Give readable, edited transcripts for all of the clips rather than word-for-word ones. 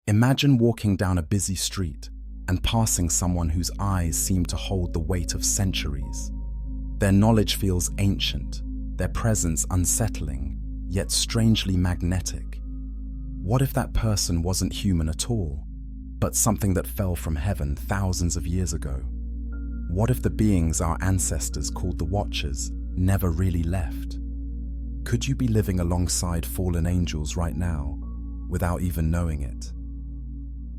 Imagine walking down a busy street and passing someone whose eyes seem to hold the weight of centuries. Their knowledge feels ancient, their presence unsettling, yet strangely magnetic. What if that person wasn't human at all, but something that fell from heaven thousands of years ago? What if the beings our ancestors called the Watchers never really left? Could you be living alongside fallen angels right now, without even knowing it?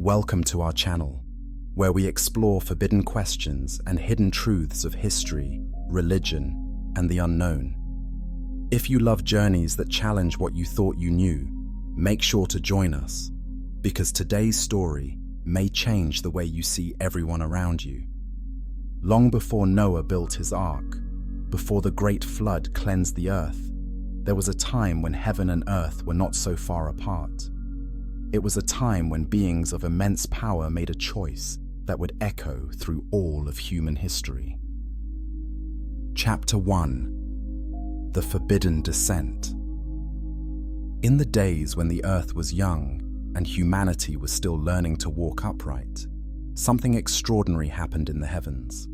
Welcome to our channel, where we explore forbidden questions and hidden truths of history, religion, and the unknown. If you love journeys that challenge what you thought you knew, make sure to join us, because today's story may change the way you see everyone around you. Long before Noah built his ark, before the great flood cleansed the earth, there was a time when heaven and earth were not so far apart. It was a time when beings of immense power made a choice that would echo through all of human history. Chapter 1: The Forbidden Descent. In the days when the earth was young and humanity was still learning to walk upright, something extraordinary happened in the heavens.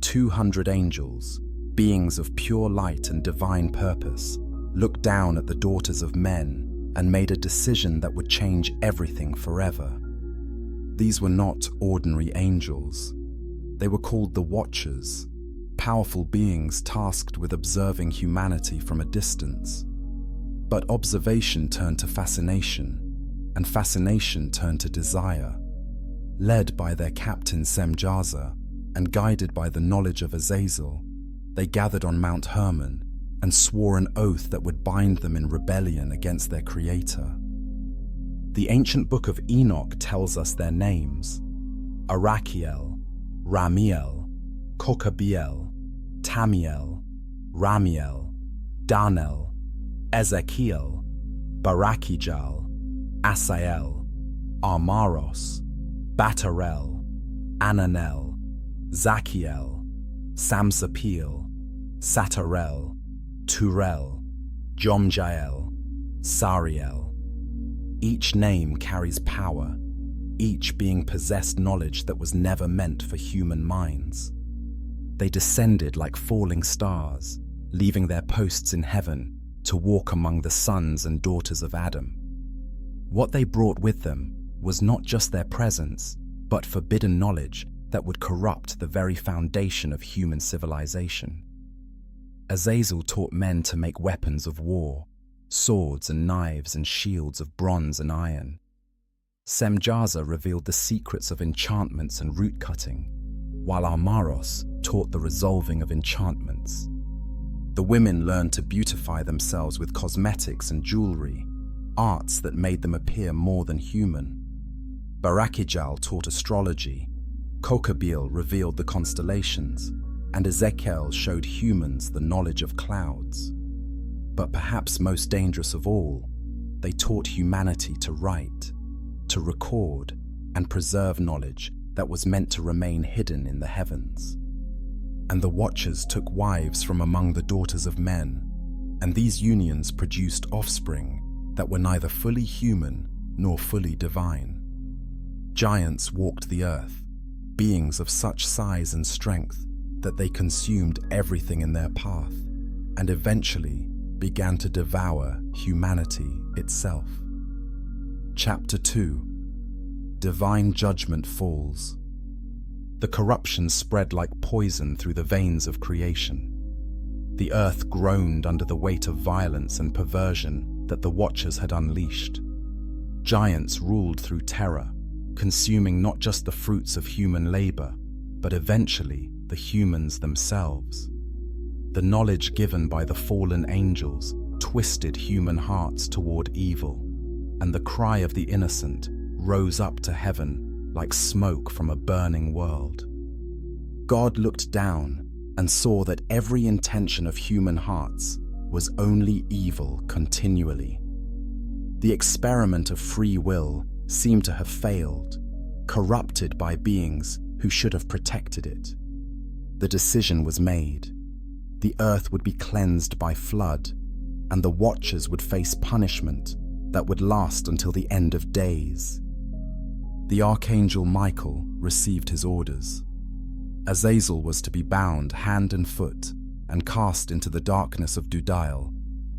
200 angels, beings of pure light and divine purpose, looked down at the daughters of men and made a decision that would change everything forever. These were not ordinary angels. They were called the Watchers, powerful beings tasked with observing humanity from a distance. But observation turned to fascination, and fascination turned to desire. Led by their captain Semjaza and guided by the knowledge of Azazel, they gathered on Mount Hermon and swore an oath that would bind them in rebellion against their creator. The ancient book of Enoch tells us their names: Arachiel, Ramiel, Kokabiel, Tamiel, Ramiel, Danel, Ezekiel, Barakijal, Asael, Armaros, Batarel, Ananel, Zachiel, Samsapil, Satarel, Turel, Jomjael, Sariel. Each name carries power, each being possessed knowledge that was never meant for human minds. They descended like falling stars, leaving their posts in heaven to walk among the sons and daughters of Adam. What they brought with them was not just their presence, but forbidden knowledge that would corrupt the very foundation of human civilization. Azazel taught men to make weapons of war, swords and knives and shields of bronze and iron. Semjaza revealed the secrets of enchantments and root cutting, while Armaros taught the resolving of enchantments. The women learned to beautify themselves with cosmetics and jewelry, arts that made them appear more than human. Barakijal taught astrology, Kokabiel revealed the constellations, and Ezekiel showed humans the knowledge of clouds. But perhaps most dangerous of all, they taught humanity to write, to record, and preserve knowledge that was meant to remain hidden in the heavens. And the Watchers took wives from among the daughters of men, and these unions produced offspring that were neither fully human nor fully divine. Giants walked the earth, beings of such size and strength that they consumed everything in their path, and eventually began to devour humanity itself. Chapter 2: Divine Judgment Falls. The corruption spread like poison through the veins of creation. The earth groaned under the weight of violence and perversion that the Watchers had unleashed. Giants ruled through terror, consuming not just the fruits of human labor, but eventually the humans themselves. The knowledge given by the fallen angels twisted human hearts toward evil, and the cry of the innocent rose up to heaven like smoke from a burning world. God looked down and saw that every intention of human hearts was only evil continually. The experiment of free will seemed to have failed, corrupted by beings who should have protected it. The decision was made. The earth would be cleansed by flood, and the Watchers would face punishment that would last until the end of days. the archangel Michael received his orders. Azazel was to be bound hand and foot and cast into the darkness of Dudail,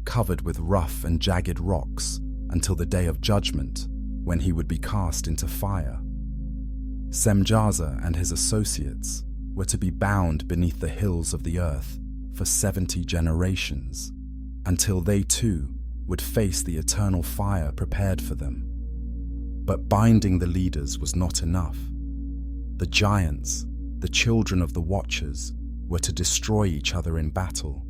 covered with rough and jagged rocks, until the day of judgment, when he would be cast into fire. Semjaza and his associates were to be bound beneath the hills of the earth for 70 generations, until they too would face the eternal fire prepared for them. But binding the leaders was not enough. The giants, the children of the Watchers, were to destroy each other in battle.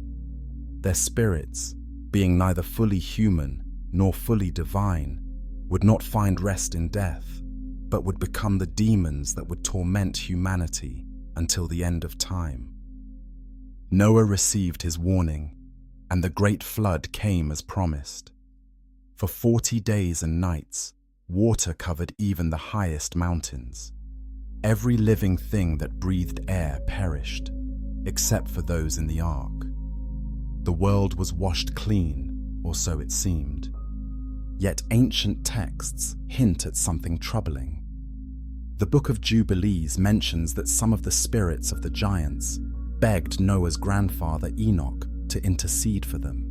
Their spirits, being neither fully human nor fully divine, would not find rest in death, but would become the demons that would torment humanity until the end of time. Noah received his warning, and the great flood came as promised. For 40 days and nights, water covered even the highest mountains. Every living thing that breathed air perished, except for those in the ark. The world was washed clean, or so it seemed. Yet ancient texts hint at something troubling. The Book of Jubilees mentions that some of the spirits of the giants begged Noah's grandfather Enoch to intercede for them.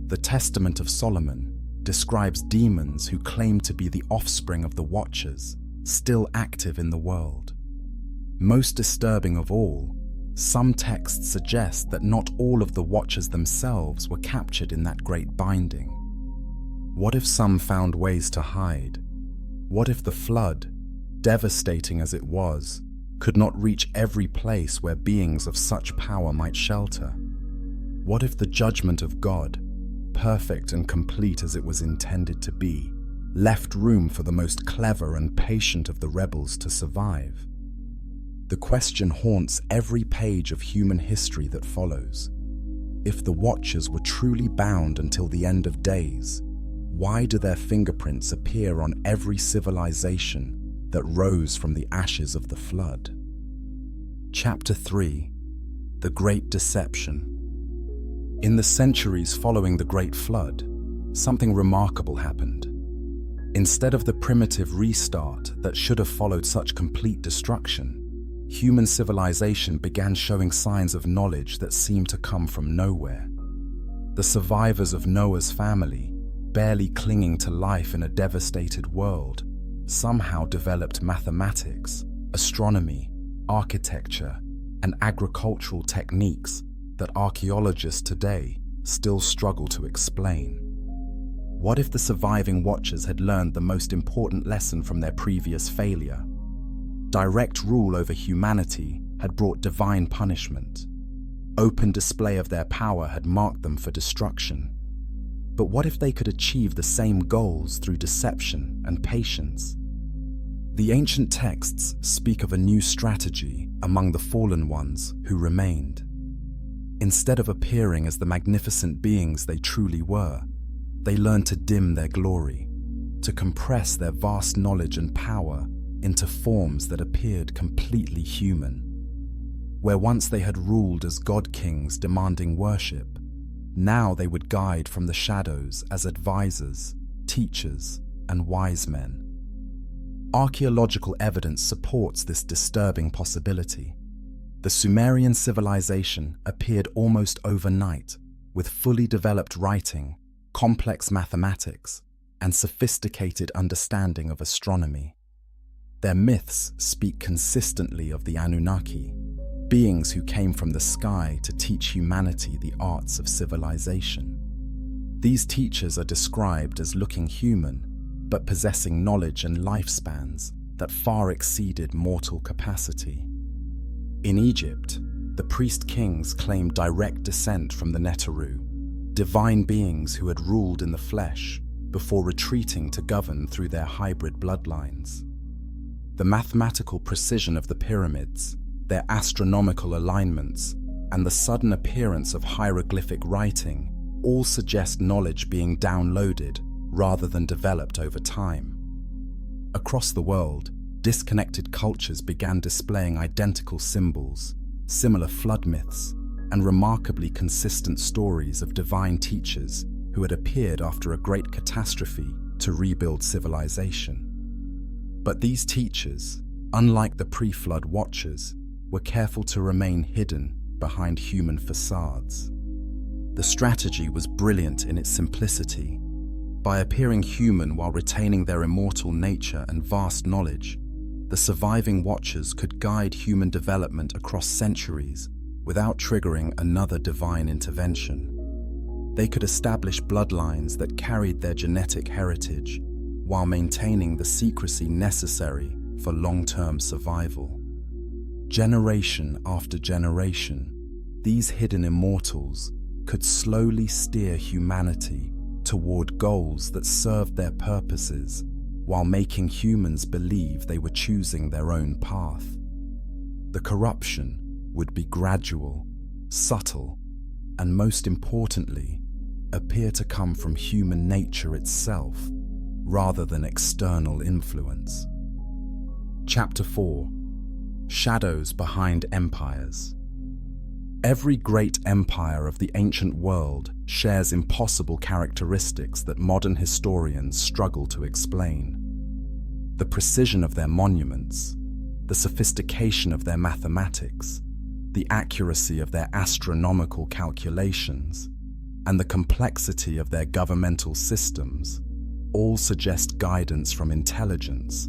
The Testament of Solomon describes demons who claim to be the offspring of the Watchers, still active in the world. Most disturbing of all, some texts suggest that not all of the Watchers themselves were captured in that great binding. What if some found ways to hide? What if the flood, devastating as it was, could not reach every place where beings of such power might shelter? What if the judgment of God, perfect and complete as it was intended to be, left room for the most clever and patient of the rebels to survive? The question haunts every page of human history that follows. If the Watchers were truly bound until the end of days, why do their fingerprints appear on every civilization that rose from the ashes of the flood? Chapter 3: The Great Deception. In the centuries following the Great Flood, something remarkable happened. Instead of the primitive restart that should have followed such complete destruction, human civilization began showing signs of knowledge that seemed to come from nowhere. The survivors of Noah's family, barely clinging to life in a devastated world, somehow developed mathematics, astronomy, architecture, and agricultural techniques that archaeologists today still struggle to explain. What if the surviving Watchers had learned the most important lesson from their previous failure? Direct rule over humanity had brought divine punishment. Open display of their power had marked them for destruction. But what if they could achieve the same goals through deception and patience? The ancient texts speak of a new strategy among the fallen ones who remained. Instead of appearing as the magnificent beings they truly were, they learned to dim their glory, to compress their vast knowledge and power into forms that appeared completely human. Where once they had ruled as god-kings demanding worship, now they would guide from the shadows as advisors, teachers, and wise men. Archaeological evidence supports this disturbing possibility. The Sumerian civilization appeared almost overnight, with fully developed writing, complex mathematics, and sophisticated understanding of astronomy. Their myths speak consistently of the Anunnaki, beings who came from the sky to teach humanity the arts of civilization. These teachers are described as looking human, but possessing knowledge and lifespans that far exceeded mortal capacity. In Egypt, the priest-kings claimed direct descent from the Neteru, divine beings who had ruled in the flesh before retreating to govern through their hybrid bloodlines. The mathematical precision of the pyramids, their astronomical alignments, and the sudden appearance of hieroglyphic writing all suggest knowledge being downloaded rather than developed over time. Across the world, disconnected cultures began displaying identical symbols, similar flood myths, and remarkably consistent stories of divine teachers who had appeared after a great catastrophe to rebuild civilization. But these teachers, unlike the pre-flood watchers, were careful to remain hidden behind human facades. The strategy was brilliant in its simplicity. By appearing human while retaining their immortal nature and vast knowledge, the surviving watchers could guide human development across centuries without triggering another divine intervention. They could establish bloodlines that carried their genetic heritage while maintaining the secrecy necessary for long-term survival. Generation after generation, these hidden immortals could slowly steer humanity toward goals that served their purposes while making humans believe they were choosing their own path. The corruption would be gradual, subtle, and most importantly, appear to come from human nature itself rather than external influence. Chapter 4: Shadows Behind Empires. Every great empire of the ancient world shares impossible characteristics that modern historians struggle to explain. The precision of their monuments, the sophistication of their mathematics, the accuracy of their astronomical calculations, and the complexity of their governmental systems all suggest guidance from intelligence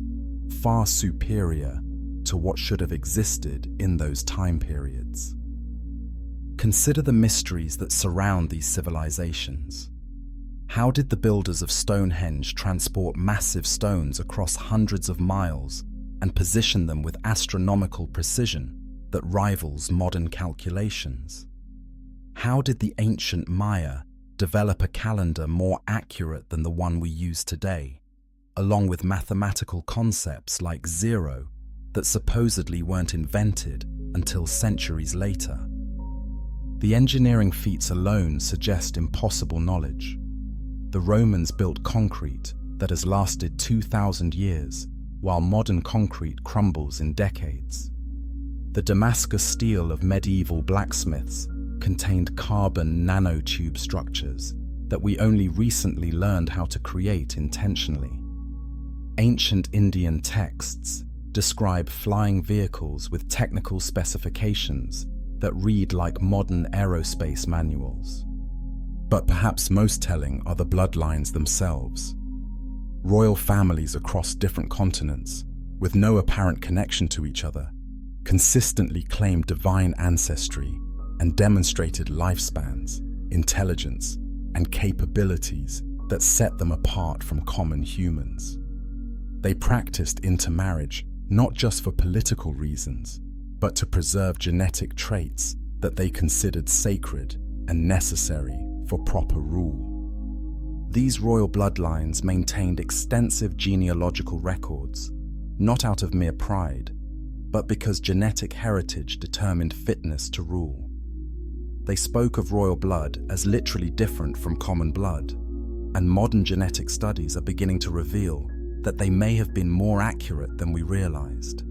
far superior to what should have existed in those time periods. Consider the mysteries that surround these civilizations. How did the builders of Stonehenge transport massive stones across hundreds of miles and position them with astronomical precision that rivals modern calculations? How did the ancient Maya develop a calendar more accurate than the one we use today, along with mathematical concepts like zero that supposedly weren't invented until centuries later? The engineering feats alone suggest impossible knowledge. The Romans built concrete that has lasted 2,000 years, while modern concrete crumbles in decades. The Damascus steel of medieval blacksmiths contained carbon nanotube structures that we only recently learned how to create intentionally. Ancient Indian texts describe flying vehicles with technical specifications that read like modern aerospace manuals. But perhaps most telling are the bloodlines themselves. Royal families across different continents, with no apparent connection to each other, consistently claimed divine ancestry and demonstrated lifespans, intelligence, and capabilities that set them apart from common humans. They practiced intermarriage not just for political reasons, but to preserve genetic traits that they considered sacred and necessary for proper rule. These royal bloodlines maintained extensive genealogical records, not out of mere pride, but because genetic heritage determined fitness to rule. They spoke of royal blood as literally different from common blood, and modern genetic studies are beginning to reveal that they may have been more accurate than we realized.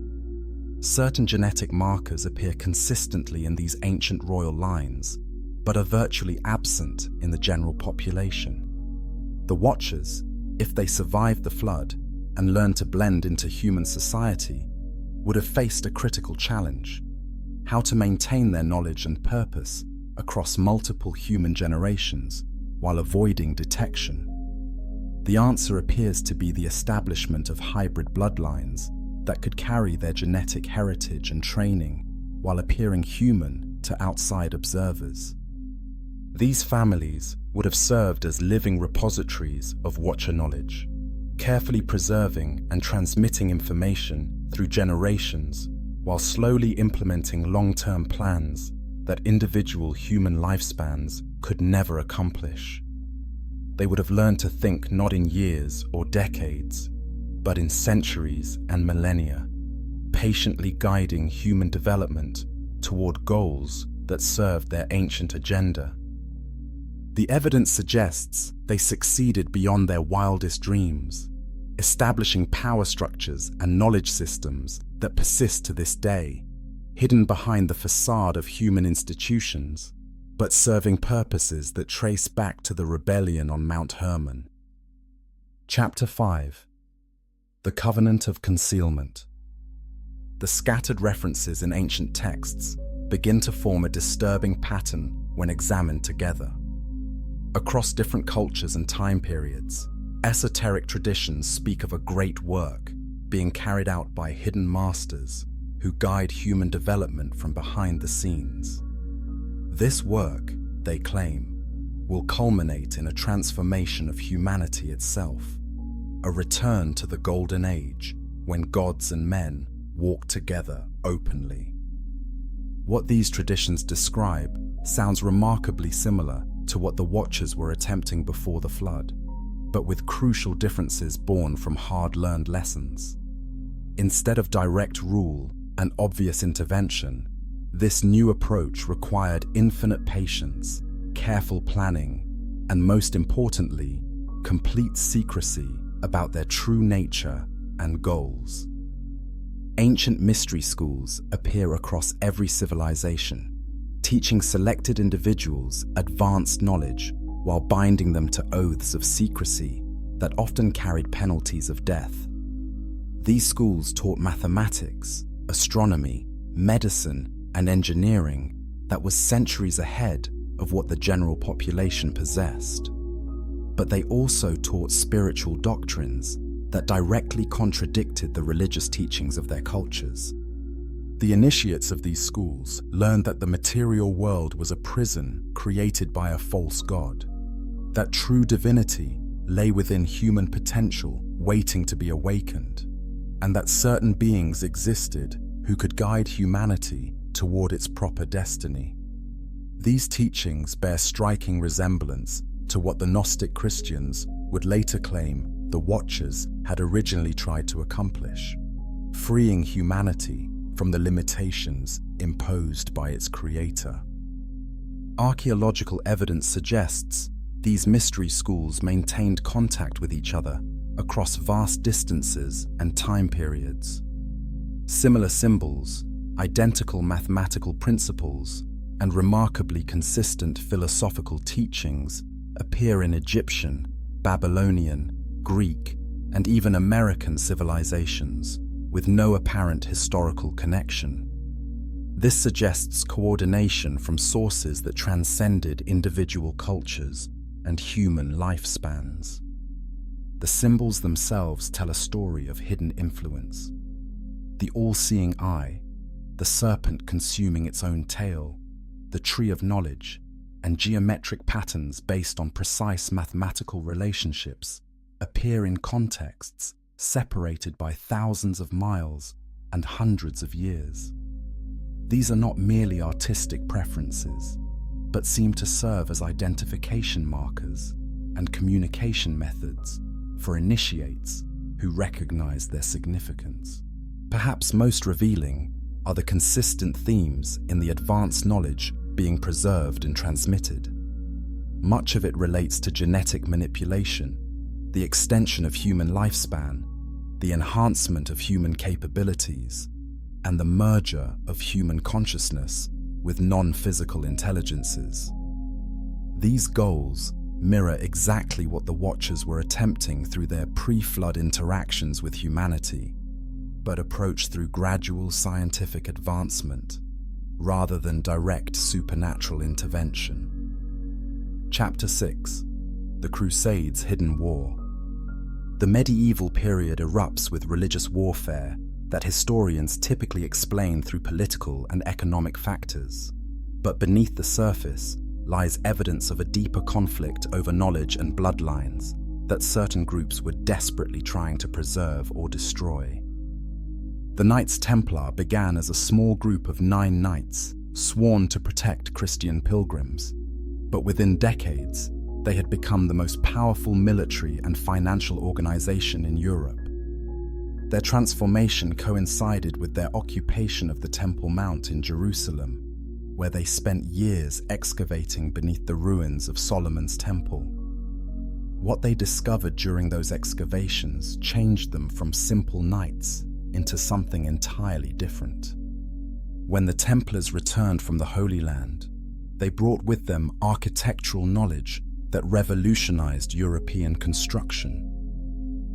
Certain genetic markers appear consistently in these ancient royal lines, but are virtually absent in the general population. The Watchers, if they survived the flood and learned to blend into human society, would have faced a critical challenge: how to maintain their knowledge and purpose across multiple human generations while avoiding detection. The answer appears to be the establishment of hybrid bloodlines that could carry their genetic heritage and training while appearing human to outside observers. These families would have served as living repositories of Watcher knowledge, carefully preserving and transmitting information through generations while slowly implementing long-term plans that individual human lifespans could never accomplish. They would have learned to think not in years or decades, but in centuries and millennia, patiently guiding human development toward goals that served their ancient agenda. The evidence suggests they succeeded beyond their wildest dreams, establishing power structures and knowledge systems that persist to this day, hidden behind the facade of human institutions, but serving purposes that trace back to the rebellion on Mount Hermon. Chapter 5: The covenant of concealment. The scattered references in ancient texts begin to form a disturbing pattern when examined together. Across different cultures and time periods, esoteric traditions speak of a great work being carried out by hidden masters who guide human development from behind the scenes. This work, they claim, will culminate in a transformation of humanity itself, a return to the golden age when gods and men walk together openly. What these traditions describe sounds remarkably similar to what the Watchers were attempting before the flood, but with crucial differences born from hard-learned lessons. Instead of direct rule and obvious intervention, this new approach required infinite patience, careful planning, and most importantly, complete secrecy about their true nature and goals. Ancient mystery schools appear across every civilization, teaching selected individuals advanced knowledge while binding them to oaths of secrecy that often carried penalties of death. These schools taught mathematics, astronomy, medicine, and engineering that was centuries ahead of what the general population possessed. But they also taught spiritual doctrines that directly contradicted the religious teachings of their cultures. The initiates of these schools learned that the material world was a prison created by a false god, that true divinity lay within human potential waiting to be awakened, and that certain beings existed who could guide humanity toward its proper destiny. These teachings bear striking resemblance to what the Gnostic Christians would later claim the Watchers had originally tried to accomplish, freeing humanity from the limitations imposed by its creator. Archaeological evidence suggests these mystery schools maintained contact with each other across vast distances and time periods. Similar symbols, identical mathematical principles, and remarkably consistent philosophical teachings appear in Egyptian, Babylonian, Greek, and even American civilizations, with no apparent historical connection. This suggests coordination from sources that transcended individual cultures and human lifespans. The symbols themselves tell a story of hidden influence. The all-seeing eye, the serpent consuming its own tail, the tree of knowledge, and geometric patterns based on precise mathematical relationships appear in contexts separated by thousands of miles and hundreds of years. These are not merely artistic preferences, but seem to serve as identification markers and communication methods for initiates who recognize their significance. Perhaps most revealing are the consistent themes in the advanced knowledge being preserved and transmitted. Much of it relates to genetic manipulation, the extension of human lifespan, the enhancement of human capabilities, and the merger of human consciousness with non-physical intelligences. These goals mirror exactly what the Watchers were attempting through their pre-flood interactions with humanity, but approached through gradual scientific advancement rather than direct supernatural intervention. Chapter 6: The Crusades' Hidden War. The medieval period erupts with religious warfare that historians typically explain through political and economic factors. But beneath the surface lies evidence of a deeper conflict over knowledge and bloodlines that certain groups were desperately trying to preserve or destroy. The Knights Templar began as a small group of 9 knights sworn to protect Christian pilgrims, but within decades, they had become the most powerful military and financial organization in Europe. Their transformation coincided with their occupation of the Temple Mount in Jerusalem, where they spent years excavating beneath the ruins of Solomon's Temple. What they discovered during those excavations changed them from simple knights into something entirely different. When the Templars returned from the Holy Land, they brought with them architectural knowledge that revolutionized European construction.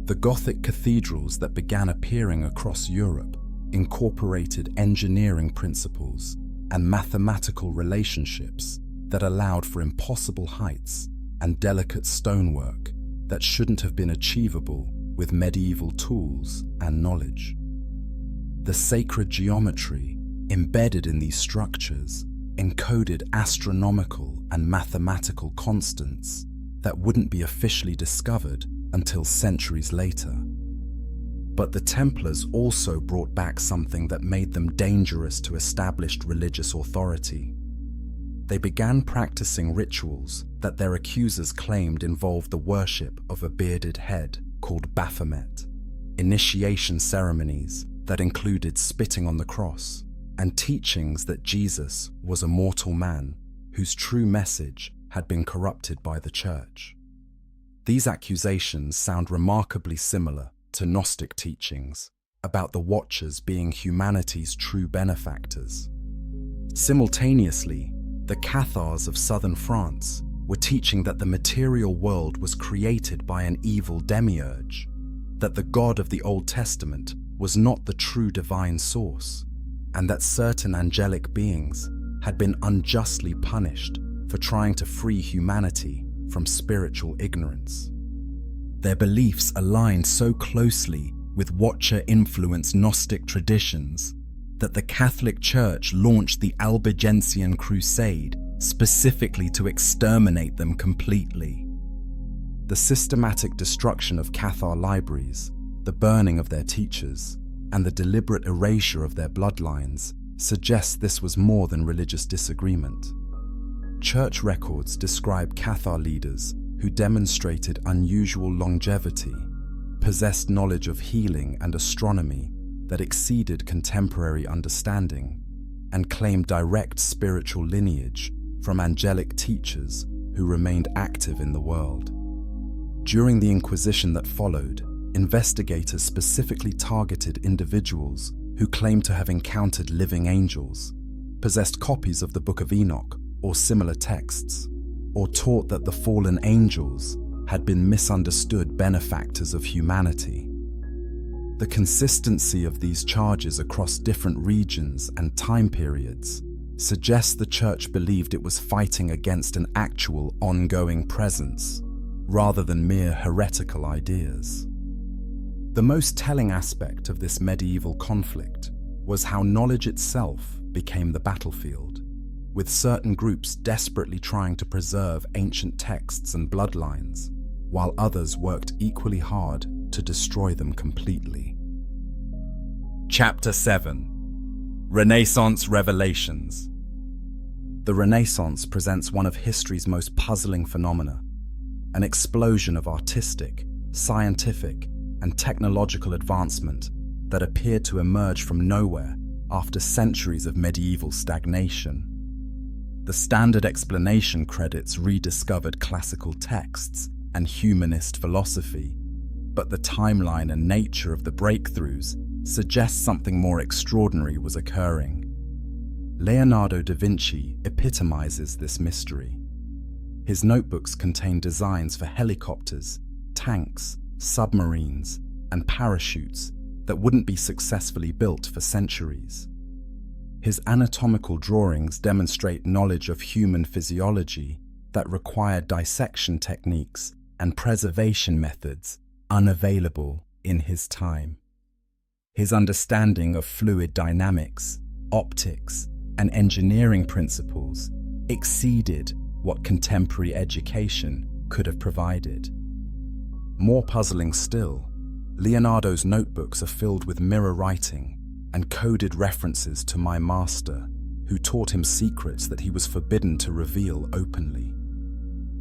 The Gothic cathedrals that began appearing across Europe incorporated engineering principles and mathematical relationships that allowed for impossible heights and delicate stonework that shouldn't have been achievable with medieval tools and knowledge. The sacred geometry embedded in these structures encoded astronomical and mathematical constants that wouldn't be officially discovered until centuries later. But the Templars also brought back something that made them dangerous to established religious authority. They began practicing rituals that their accusers claimed involved the worship of a bearded head called Baphomet, initiation ceremonies that included spitting on the cross, and teachings that Jesus was a mortal man whose true message had been corrupted by the church. These accusations sound remarkably similar to Gnostic teachings about the Watchers being humanity's true benefactors. Simultaneously, the Cathars of southern France were teaching that the material world was created by an evil demiurge, that the God of the Old Testament was not the true divine source, and that certain angelic beings had been unjustly punished for trying to free humanity from spiritual ignorance. Their beliefs aligned so closely with Watcher-influenced Gnostic traditions that the Catholic Church launched the Albigensian Crusade specifically to exterminate them completely. The systematic destruction of Cathar libraries, the burning of their teachers, and the deliberate erasure of their bloodlines suggests this was more than religious disagreement. Church records describe Cathar leaders who demonstrated unusual longevity, possessed knowledge of healing and astronomy that exceeded contemporary understanding, and claimed direct spiritual lineage from angelic teachers who remained active in the world. During the Inquisition that followed, investigators specifically targeted individuals who claimed to have encountered living angels, possessed copies of the Book of Enoch or similar texts, or taught that the fallen angels had been misunderstood benefactors of humanity. The consistency of these charges across different regions and time periods suggests the church believed it was fighting against an actual ongoing presence, rather than mere heretical ideas. The most telling aspect of this medieval conflict was how knowledge itself became the battlefield, with certain groups desperately trying to preserve ancient texts and bloodlines, while others worked equally hard to destroy them completely. Chapter 7: Renaissance Revelations. The Renaissance presents one of history's most puzzling phenomena, an explosion of artistic, scientific, and technological advancement that appeared to emerge from nowhere after centuries of medieval stagnation. The standard explanation credits rediscovered classical texts and humanist philosophy, but the timeline and nature of the breakthroughs suggests something more extraordinary was occurring. Leonardo da Vinci epitomizes this mystery. His notebooks contain designs for helicopters, tanks, submarines, and parachutes that wouldn't be successfully built for centuries. His anatomical drawings demonstrate knowledge of human physiology that required dissection techniques and preservation methods unavailable in his time. His understanding of fluid dynamics, optics, and engineering principles exceeded what contemporary education could have provided. More puzzling still, Leonardo's notebooks are filled with mirror writing and coded references to my master, who taught him secrets that he was forbidden to reveal openly.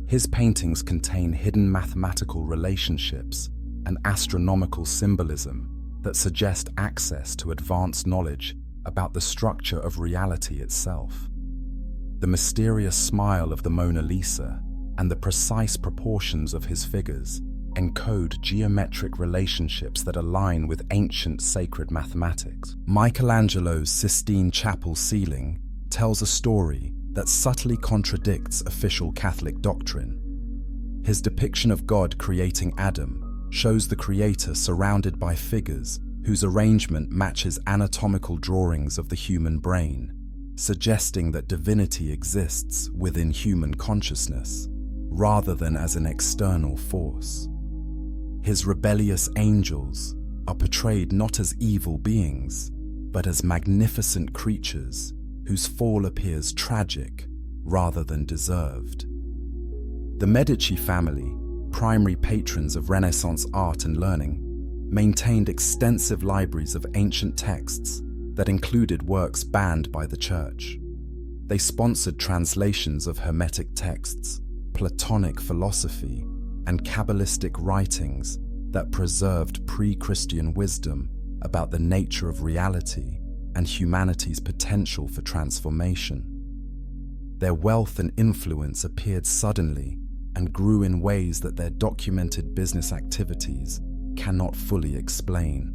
His paintings contain hidden mathematical relationships and astronomical symbolism that suggest access to advanced knowledge about the structure of reality itself. The mysterious smile of the Mona Lisa and the precise proportions of his figures encode geometric relationships that align with ancient sacred mathematics. Michelangelo's Sistine Chapel ceiling tells a story that subtly contradicts official Catholic doctrine. His depiction of God creating Adam shows the creator surrounded by figures whose arrangement matches anatomical drawings of the human brain, suggesting that divinity exists within human consciousness, rather than as an external force. His rebellious angels are portrayed not as evil beings, but as magnificent creatures whose fall appears tragic rather than deserved. The Medici family, primary patrons of Renaissance art and learning, maintained extensive libraries of ancient texts that included works banned by the Church. They sponsored translations of Hermetic texts, Platonic philosophy, and Kabbalistic writings that preserved pre-Christian wisdom about the nature of reality and humanity's potential for transformation. Their wealth and influence appeared suddenly and grew in ways that their documented business activities cannot fully explain.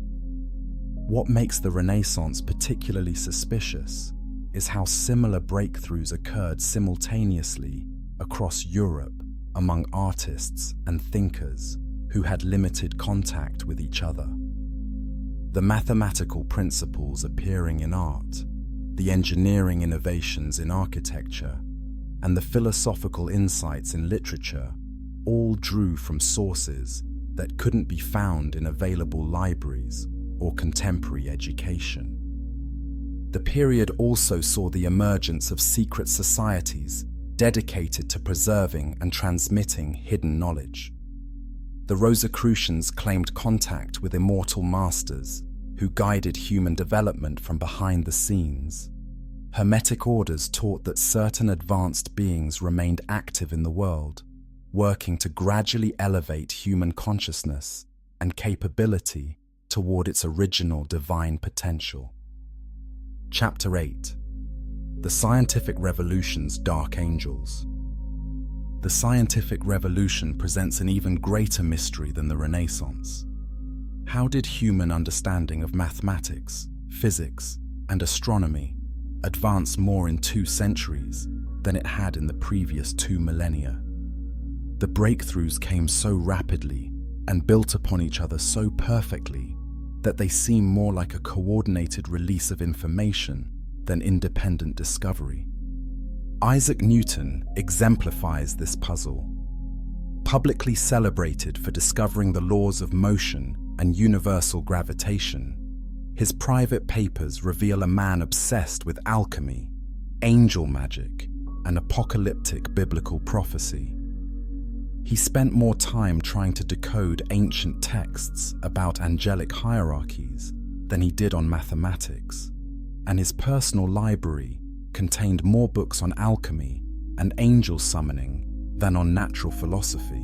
What makes the Renaissance particularly suspicious is how similar breakthroughs occurred simultaneously across Europe among artists and thinkers who had limited contact with each other. The mathematical principles appearing in art, the engineering innovations in architecture, and the philosophical insights in literature all drew from sources that couldn't be found in available libraries or contemporary education. The period also saw the emergence of secret societies dedicated to preserving and transmitting hidden knowledge. The Rosicrucians claimed contact with immortal masters who guided human development from behind the scenes. Hermetic orders taught that certain advanced beings remained active in the world, working to gradually elevate human consciousness and capability toward its original divine potential. Chapter 8: The Scientific Revolution's Dark Angels. The scientific revolution presents an even greater mystery than the Renaissance. How did human understanding of mathematics, physics, and astronomy advance more in 2 centuries than it had in the previous 2 millennia? The breakthroughs came so rapidly and built upon each other so perfectly that they seem more like a coordinated release of information than independent discovery. Isaac Newton exemplifies this puzzle. Publicly celebrated for discovering the laws of motion and universal gravitation, his private papers reveal a man obsessed with alchemy, angel magic, and apocalyptic biblical prophecy. He spent more time trying to decode ancient texts about angelic hierarchies than he did on mathematics, and his personal library contained more books on alchemy and angel summoning than on natural philosophy.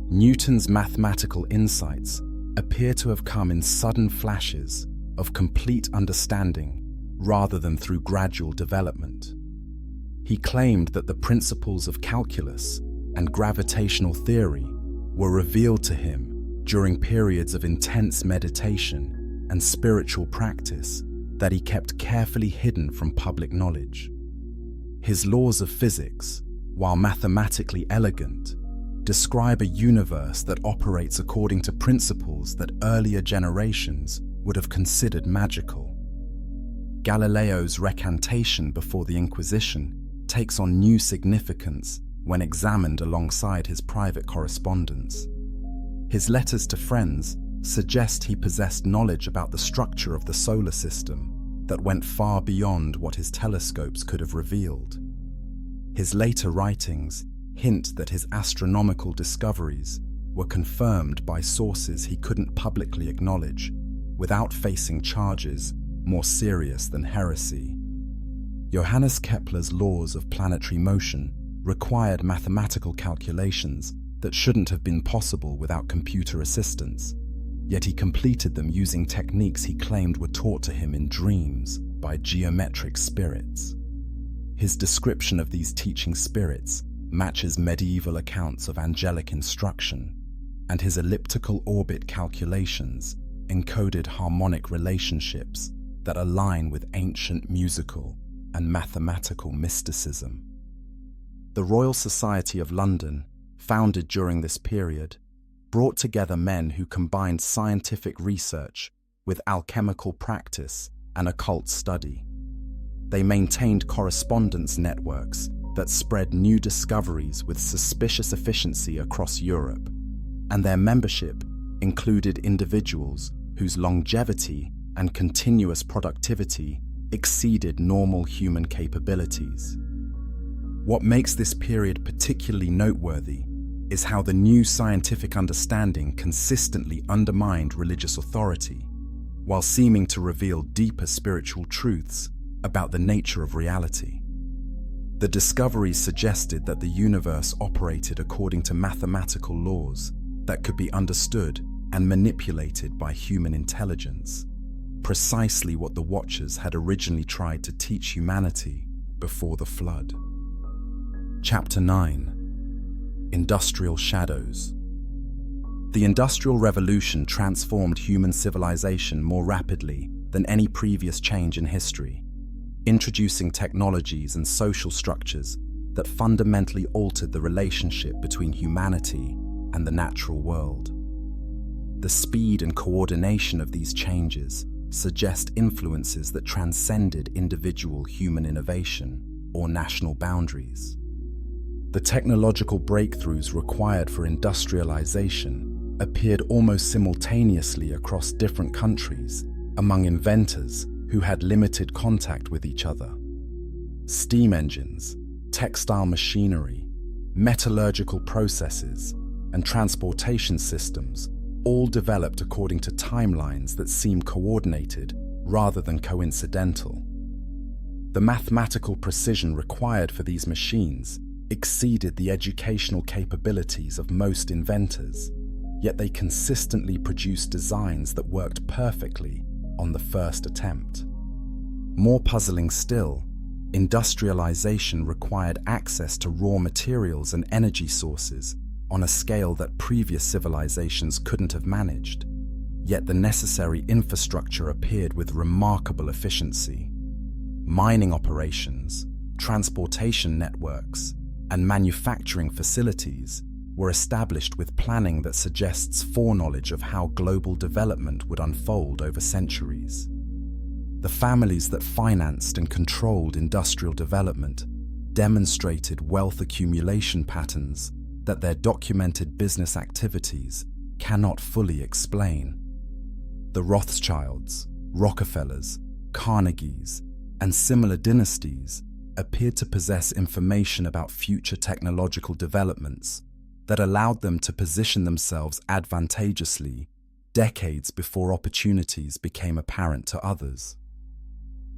Newton's mathematical insights appear to have come in sudden flashes of complete understanding rather than through gradual development. He claimed that the principles of calculus and gravitational theory were revealed to him during periods of intense meditation and spiritual practice that he kept carefully hidden from public knowledge. His laws of physics, while mathematically elegant, describe a universe that operates according to principles that earlier generations would have considered magical. Galileo's recantation before the Inquisition takes on new significance when examined alongside his private correspondence. His letters to friends suggest he possessed knowledge about the structure of the solar system that went far beyond what his telescopes could have revealed. His later writings hint that his astronomical discoveries were confirmed by sources he couldn't publicly acknowledge without facing charges more serious than heresy. Johannes Kepler's laws of planetary motion required mathematical calculations that shouldn't have been possible without computer assistance, yet he completed them using techniques he claimed were taught to him in dreams by geometric spirits. His description of these teaching spirits matches medieval accounts of angelic instruction, and his elliptical orbit calculations encoded harmonic relationships that align with ancient musical and mathematical mysticism. The Royal Society of London, founded during this period, brought together men who combined scientific research with alchemical practice and occult study. They maintained correspondence networks that spread new discoveries with suspicious efficiency across Europe, and their membership included individuals whose longevity and continuous productivity exceeded normal human capabilities. What makes this period particularly noteworthy is how the new scientific understanding consistently undermined religious authority, while seeming to reveal deeper spiritual truths about the nature of reality. The discoveries suggested that the universe operated according to mathematical laws that could be understood and manipulated by human intelligence, precisely what the Watchers had originally tried to teach humanity before the Flood. Chapter 9: Industrial Shadows. The Industrial Revolution transformed human civilization more rapidly than any previous change in history, introducing technologies and social structures that fundamentally altered the relationship between humanity and the natural world. The speed and coordination of these changes suggest influences that transcended individual human innovation or national boundaries. The technological breakthroughs required for industrialization appeared almost simultaneously across different countries among inventors who had limited contact with each other. Steam engines, textile machinery, metallurgical processes, and transportation systems all developed according to timelines that seem coordinated rather than coincidental. The mathematical precision required for these machines exceeded the educational capabilities of most inventors, yet they consistently produced designs that worked perfectly on the first attempt. More puzzling still, industrialization required access to raw materials and energy sources on a scale that previous civilizations couldn't have managed, yet the necessary infrastructure appeared with remarkable efficiency. Mining operations, transportation networks, and manufacturing facilities were established with planning that suggests foreknowledge of how global development would unfold over centuries. The families that financed and controlled industrial development demonstrated wealth accumulation patterns that their documented business activities cannot fully explain. The Rothschilds, Rockefellers, Carnegies, and similar dynasties appeared to possess information about future technological developments that allowed them to position themselves advantageously decades before opportunities became apparent to others.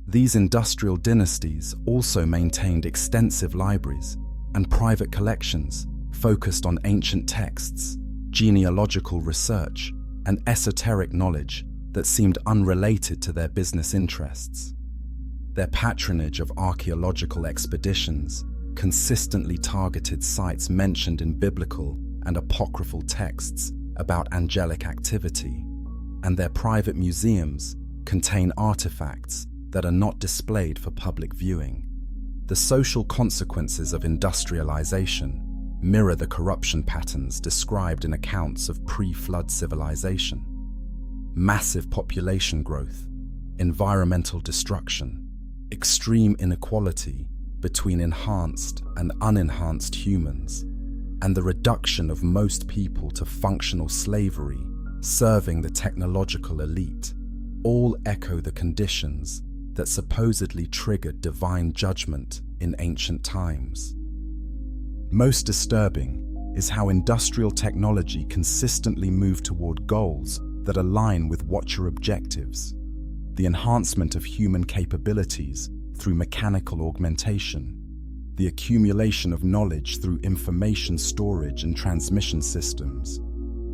These industrial dynasties also maintained extensive libraries and private collections focused on ancient texts, genealogical research, and esoteric knowledge that seemed unrelated to their business interests. Their patronage of archaeological expeditions consistently targeted sites mentioned in biblical and apocryphal texts about angelic activity, and their private museums contain artifacts that are not displayed for public viewing. The social consequences of industrialization mirror the corruption patterns described in accounts of pre-flood civilization. Massive population growth, environmental destruction, extreme inequality between enhanced and unenhanced humans, and the reduction of most people to functional slavery, serving the technological elite, all echo the conditions that supposedly triggered divine judgment in ancient times. Most disturbing is how industrial technology consistently moved toward goals that align with Watcher objectives: the enhancement of human capabilities through mechanical augmentation, the accumulation of knowledge through information storage and transmission systems,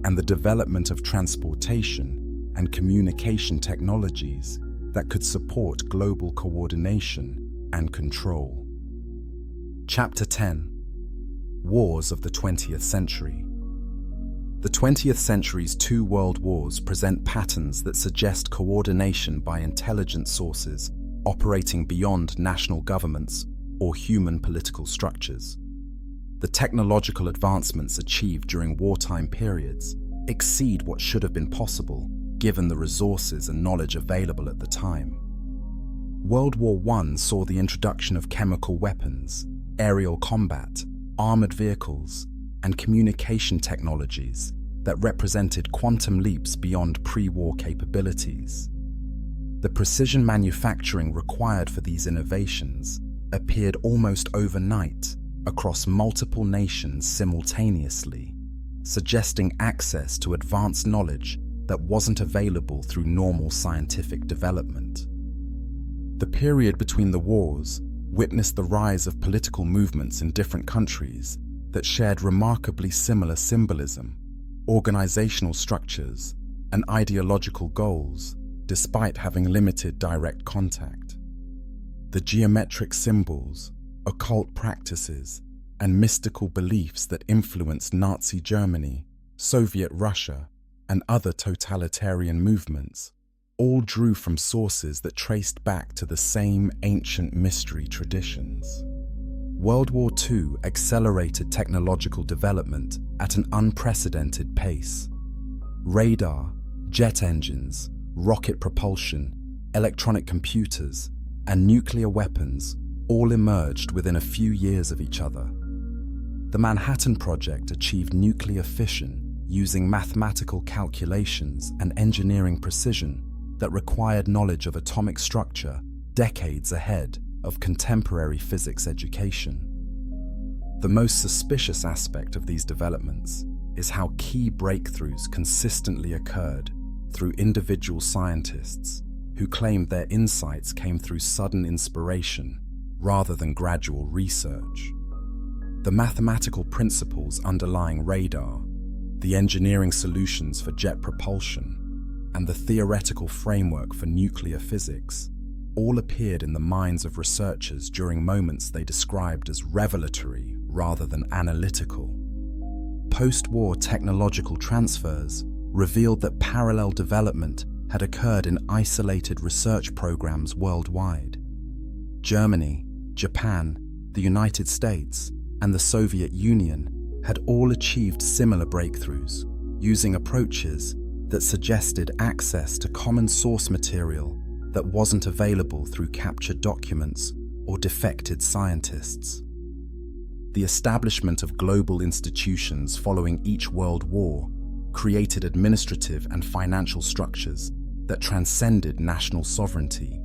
and the development of transportation and communication technologies that could support global coordination and control. Chapter 10: Wars of the 20th Century. The 20th century's two world wars present patterns that suggest coordination by intelligent sources operating beyond national governments or human political structures. The technological advancements achieved during wartime periods exceed what should have been possible given the resources and knowledge available at the time. World War I saw the introduction of chemical weapons, aerial combat, armored vehicles, and communication technologies that represented quantum leaps beyond pre-war capabilities. The precision manufacturing required for these innovations appeared almost overnight across multiple nations simultaneously, suggesting access to advanced knowledge that wasn't available through normal scientific development. The period between the wars witnessed the rise of political movements in different countries that shared remarkably similar symbolism, organizational structures, and ideological goals, despite having limited direct contact. The geometric symbols, occult practices, and mystical beliefs that influenced Nazi Germany, Soviet Russia, and other totalitarian movements all drew from sources that traced back to the same ancient mystery traditions. World War II accelerated technological development at an unprecedented pace. Radar, jet engines, rocket propulsion, electronic computers, and nuclear weapons all emerged within a few years of each other. The Manhattan Project achieved nuclear fission using mathematical calculations and engineering precision that required knowledge of atomic structure decades ahead of contemporary physics education. The most suspicious aspect of these developments is how key breakthroughs consistently occurred through individual scientists who claimed their insights came through sudden inspiration rather than gradual research. The mathematical principles underlying radar, the engineering solutions for jet propulsion, and the theoretical framework for nuclear physics all appeared in the minds of researchers during moments they described as revelatory rather than analytical. Post-war technological transfers revealed that parallel development had occurred in isolated research programs worldwide. Germany, Japan, the United States, and the Soviet Union had all achieved similar breakthroughs, using approaches that suggested access to common source material that wasn't available through captured documents or defected scientists. The establishment of global institutions following each world war created administrative and financial structures that transcended national sovereignty.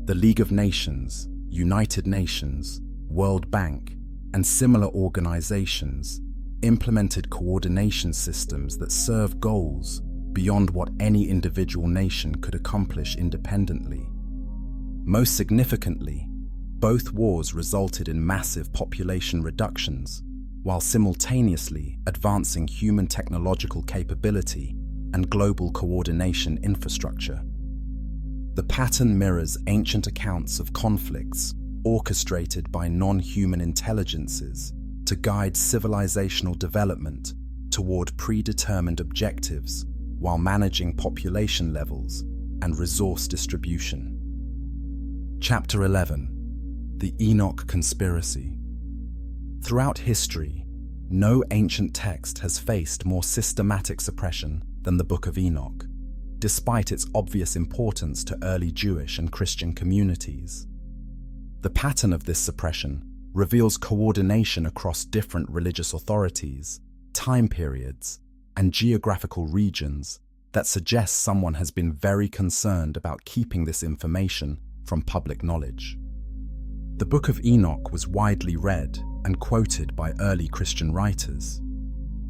The League of Nations, United Nations, World Bank, and similar organizations implemented coordination systems that serve goals beyond what any individual nation could accomplish independently. Most significantly, both wars resulted in massive population reductions, while simultaneously advancing human technological capability and global coordination infrastructure. The pattern mirrors ancient accounts of conflicts orchestrated by non-human intelligences to guide civilizational development toward predetermined objectives while managing population levels and resource distribution. Chapter 11. The Enoch Conspiracy. Throughout history, no ancient text has faced more systematic suppression than the Book of Enoch, despite its obvious importance to early Jewish and Christian communities. The pattern of this suppression reveals coordination across different religious authorities, time periods, and geographical regions that suggests someone has been very concerned about keeping this information from public knowledge. The Book of Enoch was widely read and quoted by early Christian writers.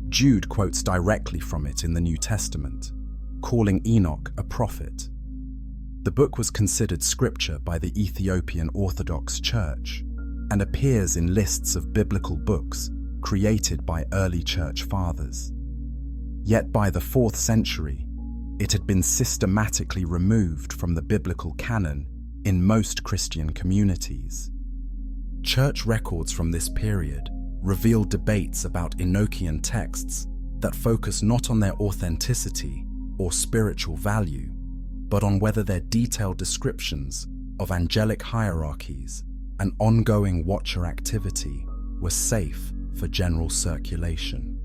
Jude quotes directly from it in the New Testament, calling Enoch a prophet. The book was considered scripture by the Ethiopian Orthodox Church and appears in lists of biblical books created by early church fathers. Yet by the 4th century, it had been systematically removed from the biblical canon in most Christian communities. Church records from this period reveal debates about Enochian texts that focus not on their authenticity or spiritual value, but on whether their detailed descriptions of angelic hierarchies and ongoing watcher activity were safe for general circulation.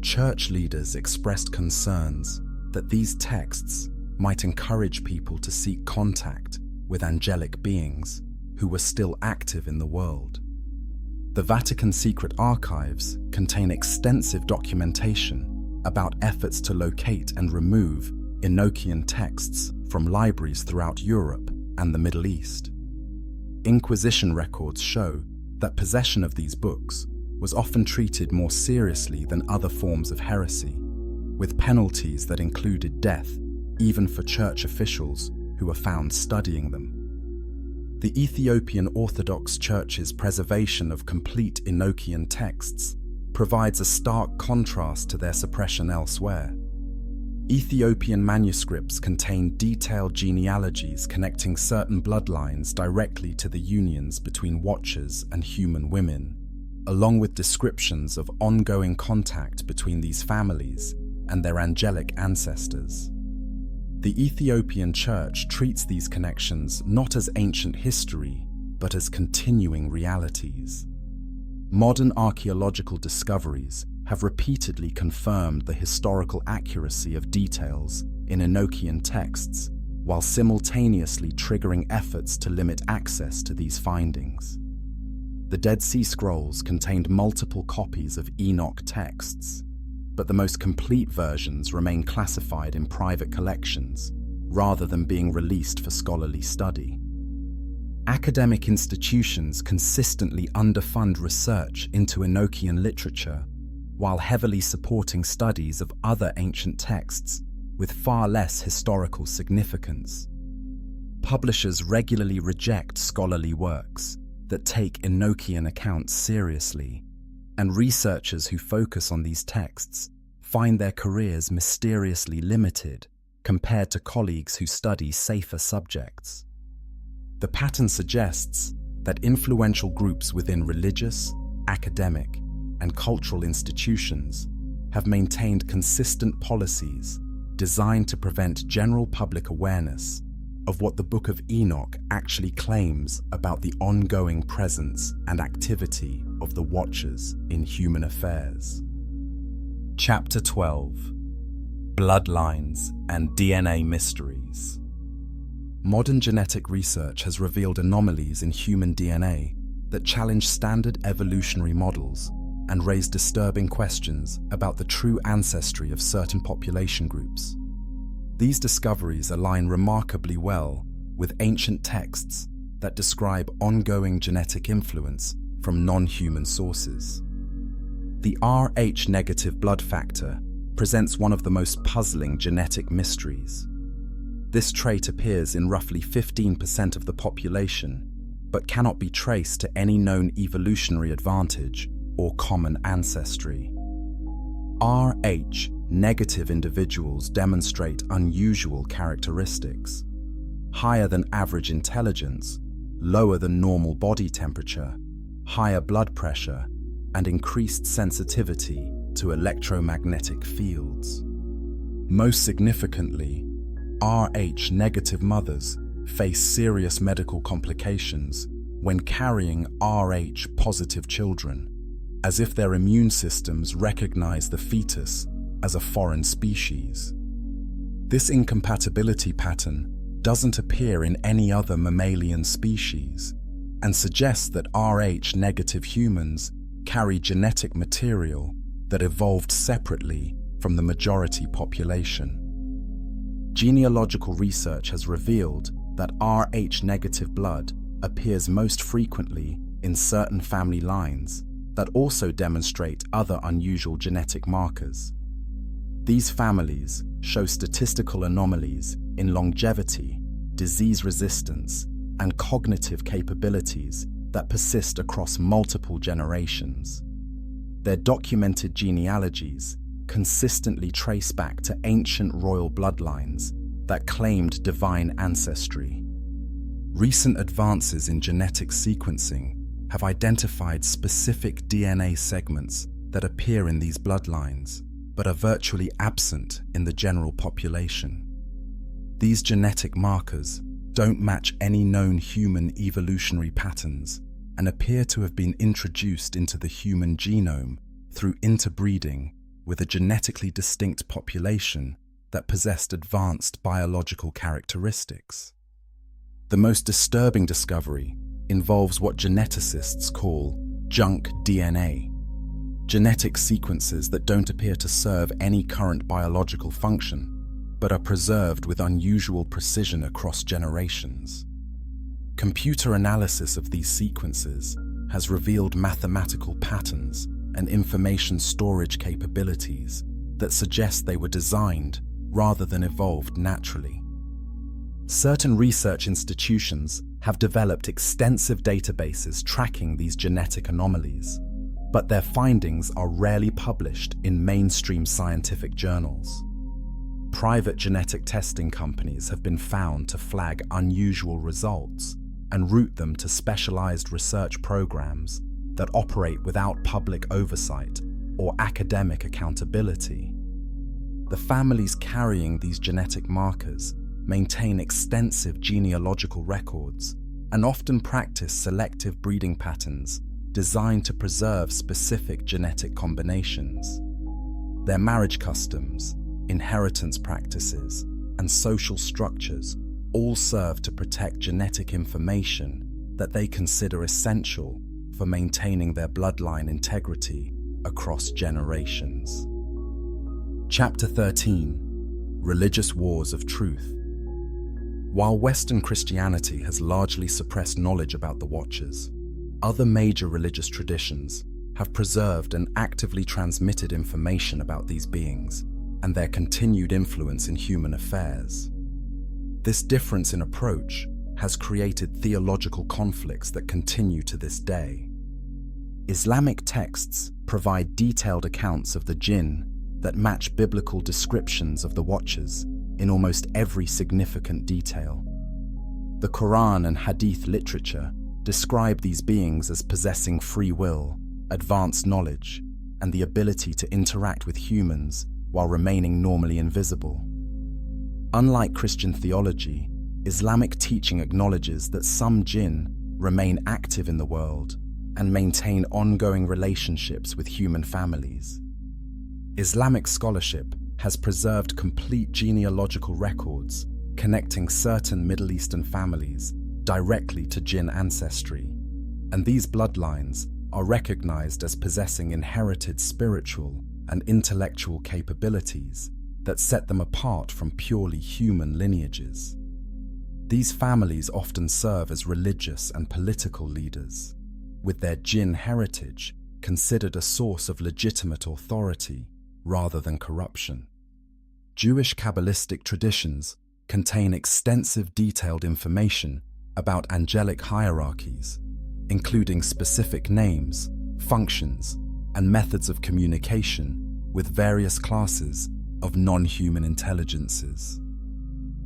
church leaders expressed concerns that these texts might encourage people to seek contact with angelic beings who were still active in the world. The Vatican Secret Archives contain extensive documentation about efforts to locate and remove Enochian texts from libraries throughout Europe and the Middle East. Inquisition records show that possession of these books was often treated more seriously than other forms of heresy, with penalties that included death even for church officials who were found studying them. The Ethiopian Orthodox Church's preservation of complete Enochian texts provides a stark contrast to their suppression elsewhere. Ethiopian manuscripts contain detailed genealogies connecting certain bloodlines directly to the unions between Watchers and human women, along with descriptions of ongoing contact between these families and their angelic ancestors. The Ethiopian Church treats these connections not as ancient history, but as continuing realities. Modern archaeological discoveries have repeatedly confirmed the historical accuracy of details in Enochian texts, while simultaneously triggering efforts to limit access to these findings. The Dead Sea Scrolls contained multiple copies of Enoch texts, but the most complete versions remain classified in private collections rather than being released for scholarly study. Academic institutions consistently underfund research into Enochian literature, while heavily supporting studies of other ancient texts with far less historical significance. Publishers regularly reject scholarly works that take Enochian accounts seriously, and researchers who focus on these texts find their careers mysteriously limited compared to colleagues who study safer subjects. The pattern suggests that influential groups within religious, academic, and cultural institutions have maintained consistent policies designed to prevent general public awareness of what the Book of Enoch actually claims about the ongoing presence and activity of the Watchers in human affairs. Chapter 12: Bloodlines and DNA Mysteries. Modern genetic research has revealed anomalies in human DNA that challenge standard evolutionary models and raise disturbing questions about the true ancestry of certain population groups. These discoveries align remarkably well with ancient texts that describe ongoing genetic influence from non-human sources. The Rh negative blood factor presents one of the most puzzling genetic mysteries. This trait appears in roughly 15% of the population, but cannot be traced to any known evolutionary advantage or common ancestry. Rh negative individuals demonstrate unusual characteristics: higher than average intelligence, lower than normal body temperature, higher blood pressure, and increased sensitivity to electromagnetic fields. Most significantly, Rh negative mothers face serious medical complications when carrying Rh positive children, as if their immune systems recognize the fetus as a foreign species. This incompatibility pattern doesn't appear in any other mammalian species and suggests that Rh negative humans carry genetic material that evolved separately from the majority population. Genealogical research has revealed that Rh negative blood appears most frequently in certain family lines that also demonstrate other unusual genetic markers. These families show statistical anomalies in longevity, disease resistance, and cognitive capabilities that persist across multiple generations. Their documented genealogies consistently trace back to ancient royal bloodlines that claimed divine ancestry. Recent advances in genetic sequencing have identified specific DNA segments that appear in these bloodlines, but are virtually absent in the general population. These genetic markers don't match any known human evolutionary patterns and appear to have been introduced into the human genome through interbreeding with a genetically distinct population that possessed advanced biological characteristics. The most disturbing discovery involves what geneticists call junk DNA, genetic sequences that don't appear to serve any current biological function, but are preserved with unusual precision across generations. Computer analysis of these sequences has revealed mathematical patterns and information storage capabilities that suggest they were designed rather than evolved naturally. Certain research institutions have developed extensive databases tracking these genetic anomalies, but their findings are rarely published in mainstream scientific journals. Private genetic testing companies have been found to flag unusual results and route them to specialized research programs that operate without public oversight or academic accountability. The families carrying these genetic markers maintain extensive genealogical records and often practice selective breeding patterns designed to preserve specific genetic combinations. Their marriage customs, inheritance practices, and social structures all serve to protect genetic information that they consider essential for maintaining their bloodline integrity across generations. Chapter 13: Religious Wars of Truth. While Western Christianity has largely suppressed knowledge about the Watchers, other major religious traditions have preserved and actively transmitted information about these beings and their continued influence in human affairs. This difference in approach has created theological conflicts that continue to this day. Islamic texts provide detailed accounts of the jinn that match biblical descriptions of the Watchers in almost every significant detail. The Quran and Hadith literature describe these beings as possessing free will, advanced knowledge, and the ability to interact with humans while remaining normally invisible. Unlike Christian theology, Islamic teaching acknowledges that some jinn remain active in the world and maintain ongoing relationships with human families. Islamic scholarship has preserved complete genealogical records connecting certain Middle Eastern families directly to jinn ancestry, and these bloodlines are recognized as possessing inherited spiritual and intellectual capabilities that set them apart from purely human lineages. These families often serve as religious and political leaders, with their jinn heritage considered a source of legitimate authority rather than corruption. Jewish Kabbalistic traditions contain extensive detailed information about angelic hierarchies, including specific names, functions, and methods of communication with various classes of non-human intelligences.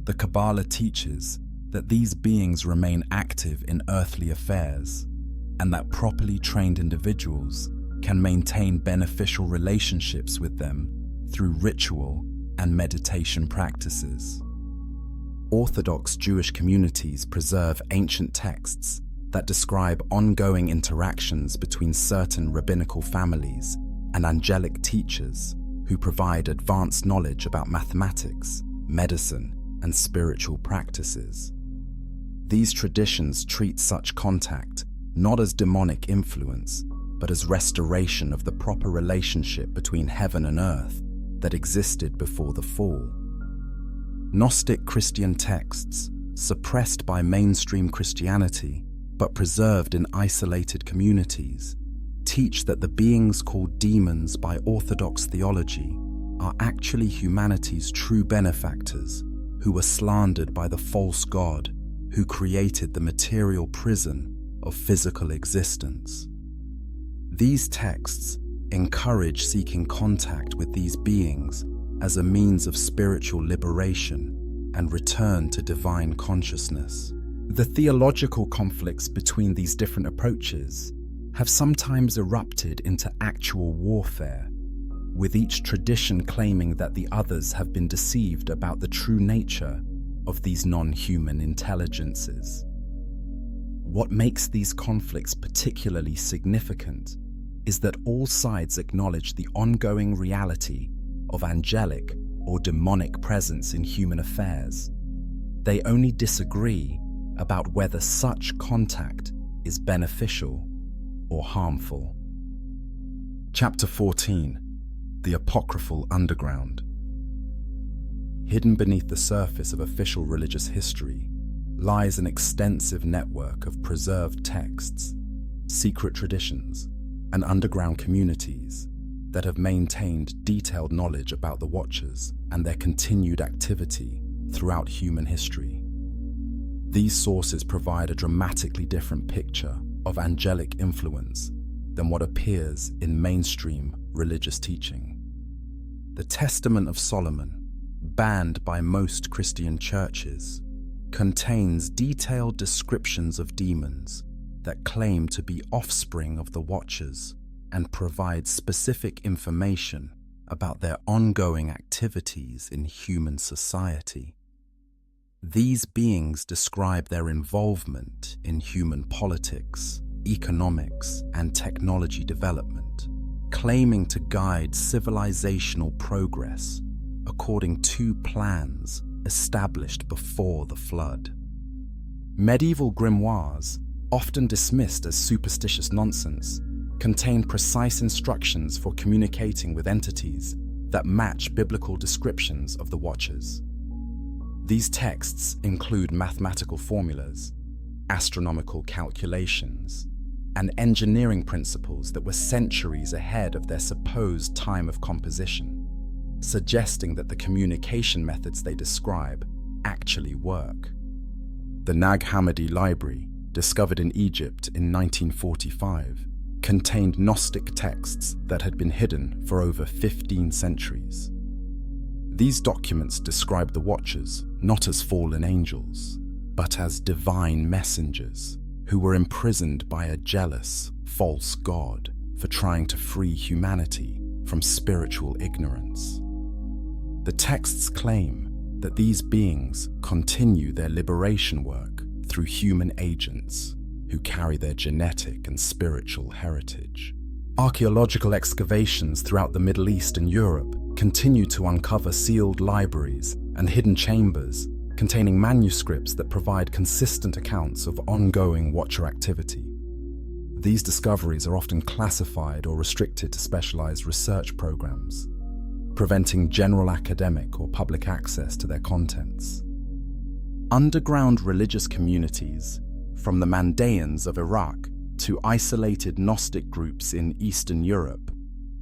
The Kabbalah teaches that these beings remain active in earthly affairs, and that properly trained individuals can maintain beneficial relationships with them through ritual and meditation practices. Orthodox Jewish communities preserve ancient texts that describe ongoing interactions between certain rabbinical families and angelic teachers who provide advanced knowledge about mathematics, medicine, and spiritual practices. These traditions treat such contact not as demonic influence, but as restoration of the proper relationship between heaven and earth that existed before the fall. Gnostic Christian texts, suppressed by mainstream Christianity but preserved in isolated communities, teach that the beings called demons by Orthodox theology are actually humanity's true benefactors who were slandered by the false god who created the material prison of physical existence. These texts encourage seeking contact with these beings as a means of spiritual liberation and return to divine consciousness. The theological conflicts between these different approaches have sometimes erupted into actual warfare, with each tradition claiming that the others have been deceived about the true nature of these non-human intelligences. What makes these conflicts particularly significant is that all sides acknowledge the ongoing reality of angelic or demonic presence in human affairs. They only disagree about whether such contact is beneficial or harmful. Chapter 14: The Apocryphal Underground. Hidden beneath the surface of official religious history lies an extensive network of preserved texts, secret traditions, and underground communities that have maintained detailed knowledge about the Watchers and their continued activity throughout human history. These sources provide a dramatically different picture of angelic influence than what appears in mainstream religious teaching. The Testament of Solomon, banned by most Christian churches, contains detailed descriptions of demons that claim to be offspring of the Watchers and provide specific information about their ongoing activities in human society. These beings describe their involvement in human politics, economics, and technology development, claiming to guide civilizational progress according to plans established before the flood. Medieval grimoires, often dismissed as superstitious nonsense, contain precise instructions for communicating with entities that match biblical descriptions of the Watchers. These texts include mathematical formulas, astronomical calculations, and engineering principles that were centuries ahead of their supposed time of composition, suggesting that the communication methods they describe actually work. The Nag Hammadi Library, discovered in Egypt in 1945, contained Gnostic texts that had been hidden for over 15 centuries. These documents describe the Watchers not as fallen angels, but as divine messengers who were imprisoned by a jealous, false god for trying to free humanity from spiritual ignorance. The texts claim that these beings continue their liberation work through human agents who carry their genetic and spiritual heritage. Archaeological excavations throughout the Middle East and Europe continue to uncover sealed libraries and hidden chambers containing manuscripts that provide consistent accounts of ongoing Watcher activity. These discoveries are often classified or restricted to specialized research programs, preventing general academic or public access to their contents. Underground religious communities, from the Mandaeans of Iraq to isolated Gnostic groups in Eastern Europe,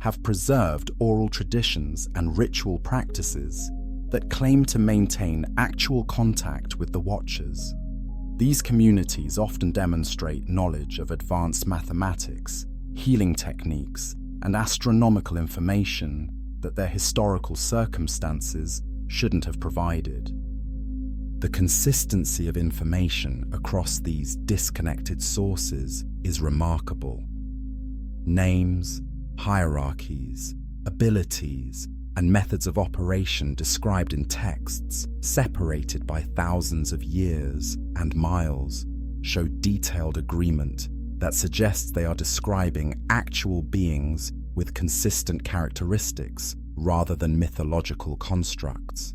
have preserved oral traditions and ritual practices that claim to maintain actual contact with the Watchers. These communities often demonstrate knowledge of advanced mathematics, healing techniques, and astronomical information that their historical circumstances shouldn't have provided. The consistency of information across these disconnected sources is remarkable. Names, hierarchies, abilities, and methods of operation described in texts, separated by thousands of years and miles, show detailed agreement that suggests they are describing actual beings with consistent characteristics rather than mythological constructs.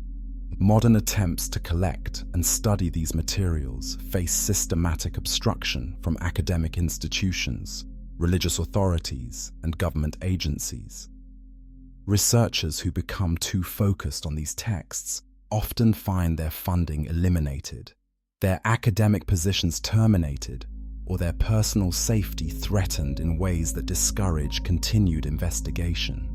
Modern attempts to collect and study these materials face systematic obstruction from academic institutions, religious authorities, and government agencies. Researchers who become too focused on these texts often find their funding eliminated, their academic positions terminated, or their personal safety threatened in ways that discourage continued investigation.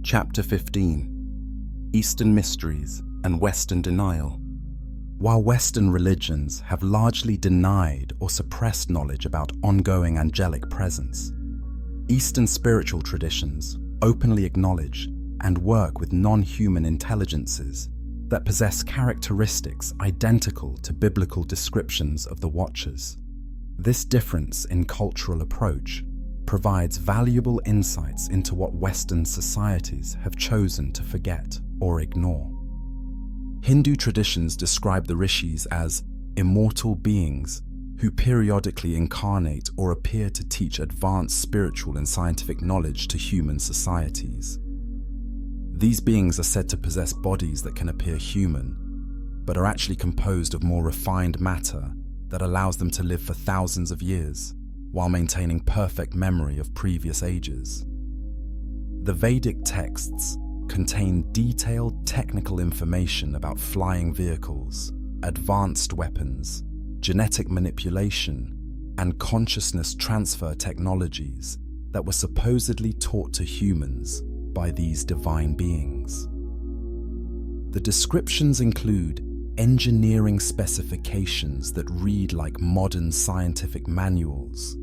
Chapter 15: Eastern Mysteries and Western Denial. While Western religions have largely denied or suppressed knowledge about ongoing angelic presence, Eastern spiritual traditions openly acknowledge and work with non-human intelligences that possess characteristics identical to biblical descriptions of the Watchers. This difference in cultural approach provides valuable insights into what Western societies have chosen to forget or ignore. Hindu traditions describe the rishis as immortal beings who periodically incarnate or appear to teach advanced spiritual and scientific knowledge to human societies. These beings are said to possess bodies that can appear human, but are actually composed of more refined matter that allows them to live for thousands of years while maintaining perfect memory of previous ages. The Vedic texts contain detailed technical information about flying vehicles, advanced weapons, genetic manipulation, and consciousness transfer technologies that were supposedly taught to humans by these divine beings. The descriptions include engineering specifications that read like modern scientific manuals,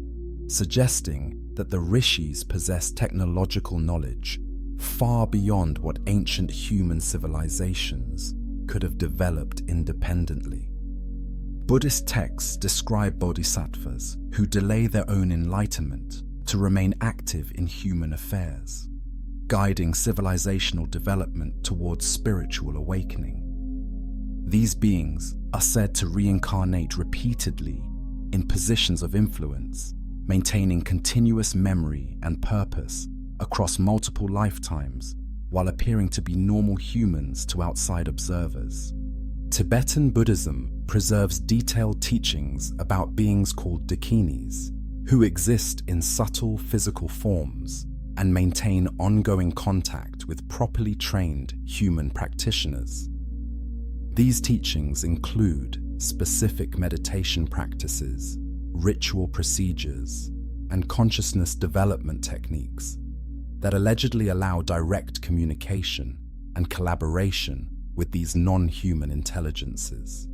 suggesting that the rishis possess technological knowledge far beyond what ancient human civilizations could have developed independently. Buddhist texts describe bodhisattvas who delay their own enlightenment to remain active in human affairs, guiding civilizational development towards spiritual awakening. These beings are said to reincarnate repeatedly in positions of influence, maintaining continuous memory and purpose across multiple lifetimes while appearing to be normal humans to outside observers. Tibetan Buddhism preserves detailed teachings about beings called dakinis, who exist in subtle physical forms and maintain ongoing contact with properly trained human practitioners. These teachings include specific meditation practices, ritual procedures, and consciousness development techniques that allegedly allow direct communication and collaboration with these non-human intelligences.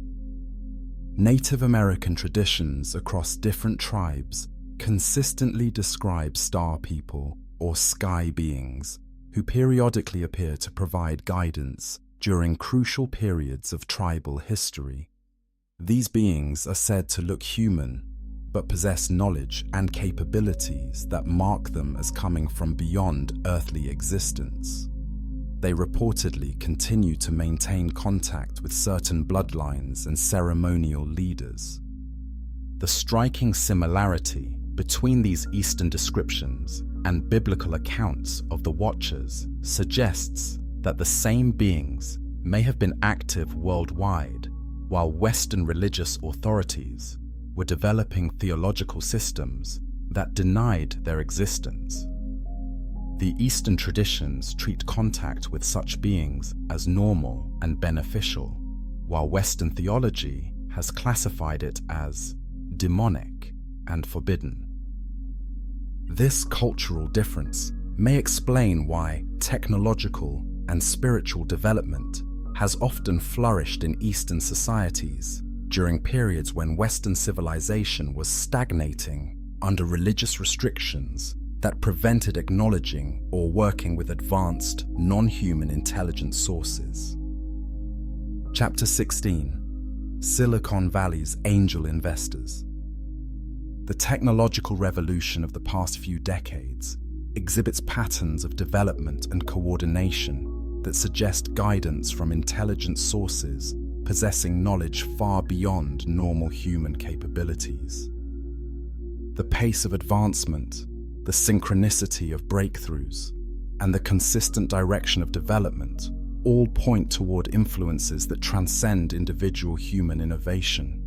Native American traditions across different tribes consistently describe star people or sky beings who periodically appear to provide guidance during crucial periods of tribal history. These beings are said to look human, but possess knowledge and capabilities that mark them as coming from beyond earthly existence. They reportedly continue to maintain contact with certain bloodlines and ceremonial leaders. The striking similarity between these Eastern descriptions and biblical accounts of the Watchers suggests that the same beings may have been active worldwide, while Western religious authorities were developing theological systems that denied their existence. The Eastern traditions treat contact with such beings as normal and beneficial, while Western theology has classified it as demonic and forbidden. This cultural difference may explain why technological and spiritual development has often flourished in Eastern societies during periods when Western civilization was stagnating under religious restrictions that prevented acknowledging or working with advanced, non-human intelligence sources. Chapter 16: Silicon Valley's Angel Investors. The technological revolution of the past few decades exhibits patterns of development and coordination that suggest guidance from intelligent sources possessing knowledge far beyond normal human capabilities. The pace of advancement, the synchronicity of breakthroughs, and the consistent direction of development all point toward influences that transcend individual human innovation.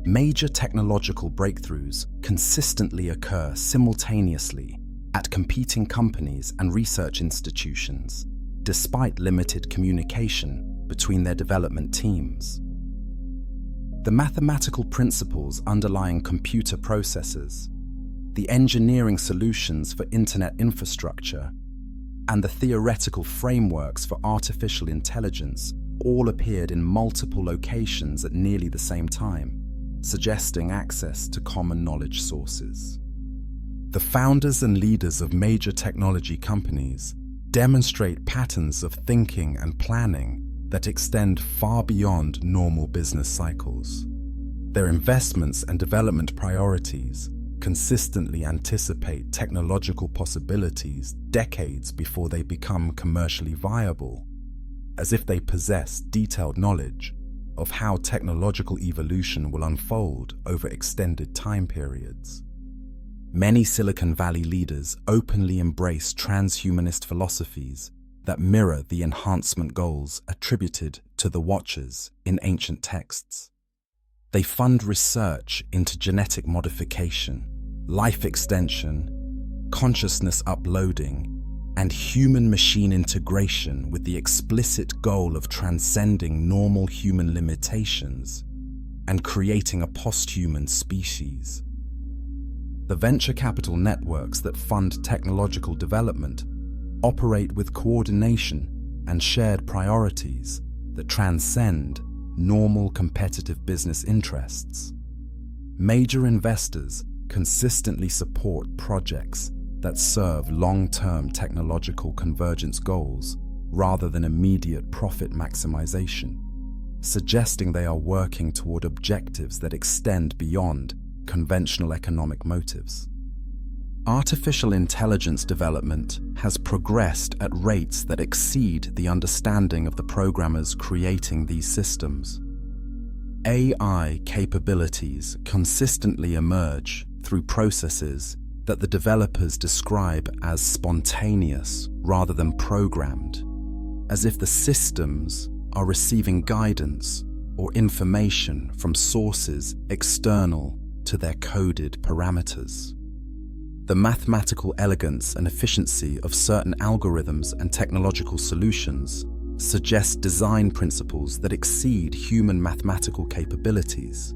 Major technological breakthroughs consistently occur simultaneously at competing companies and research institutions, despite limited communication between their development teams. The mathematical principles underlying computer processors, the engineering solutions for internet infrastructure, and the theoretical frameworks for artificial intelligence all appeared in multiple locations at nearly the same time, suggesting access to common knowledge sources. The founders and leaders of major technology companies demonstrate patterns of thinking and planning that extend far beyond normal business cycles. Their investments and development priorities consistently anticipate technological possibilities decades before they become commercially viable, as if they possess detailed knowledge of how technological evolution will unfold over extended time periods. Many Silicon Valley leaders openly embrace transhumanist philosophies that mirror the enhancement goals attributed to the Watchers in ancient texts. They fund research into genetic modification, life extension, consciousness uploading, and human-machine integration with the explicit goal of transcending normal human limitations and creating a post-human species. The venture capital networks that fund technological development operate with coordination and shared priorities that transcend normal competitive business interests. Major investors consistently support projects that serve long-term technological convergence goals rather than immediate profit maximization, suggesting they are working toward objectives that extend beyond conventional economic motives. Artificial intelligence development has progressed at rates that exceed the understanding of the programmers creating these systems. AI capabilities consistently emerge through processes that the developers describe as spontaneous rather than programmed, as if the systems are receiving guidance or information from sources external to their coded parameters. The mathematical elegance and efficiency of certain algorithms and technological solutions suggest design principles that exceed human mathematical capabilities.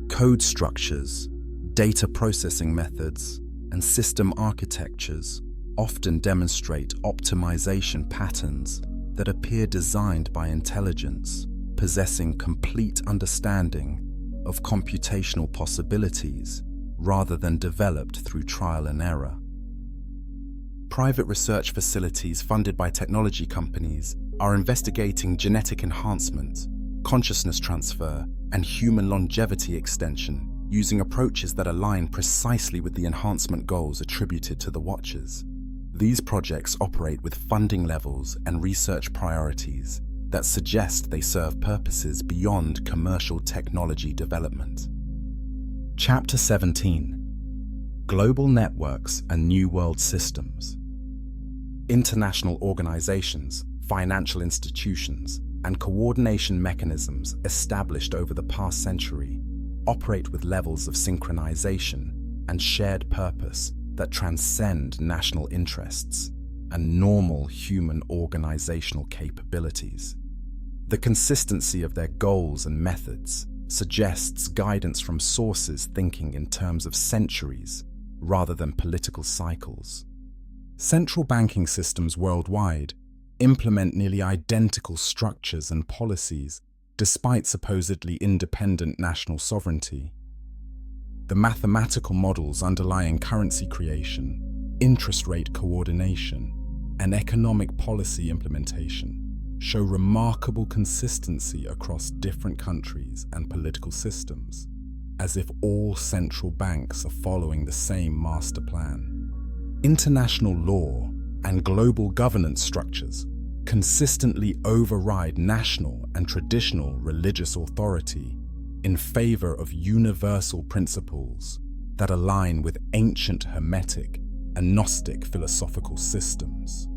Code structures, data processing methods, and system architectures often demonstrate optimization patterns that appear designed by intelligence, possessing complete understanding of computational possibilities rather than developed through trial and error. Private research facilities funded by technology companies are investigating genetic enhancement, consciousness transfer, and human longevity extension using approaches that align precisely with the enhancement goals attributed to the Watchers. These projects operate with funding levels and research priorities that suggest they serve purposes beyond commercial technology development. Chapter 17: Global Networks and New World Systems. International organizations, financial institutions, and coordination mechanisms established over the past century operate with levels of synchronization and shared purpose that transcend national interests and normal human organizational capabilities. The consistency of their goals and methods suggests guidance from sources thinking in terms of centuries rather than political cycles. Central banking systems worldwide implement nearly identical structures and policies despite supposedly independent national sovereignty. The mathematical models underlying currency creation, interest rate coordination, and economic policy implementation show remarkable consistency across different countries and political systems, as if all central banks are following the same master plan. International law and global governance structures consistently override national and traditional religious authority in favor of universal principles that align with ancient Hermetic and Gnostic philosophical systems.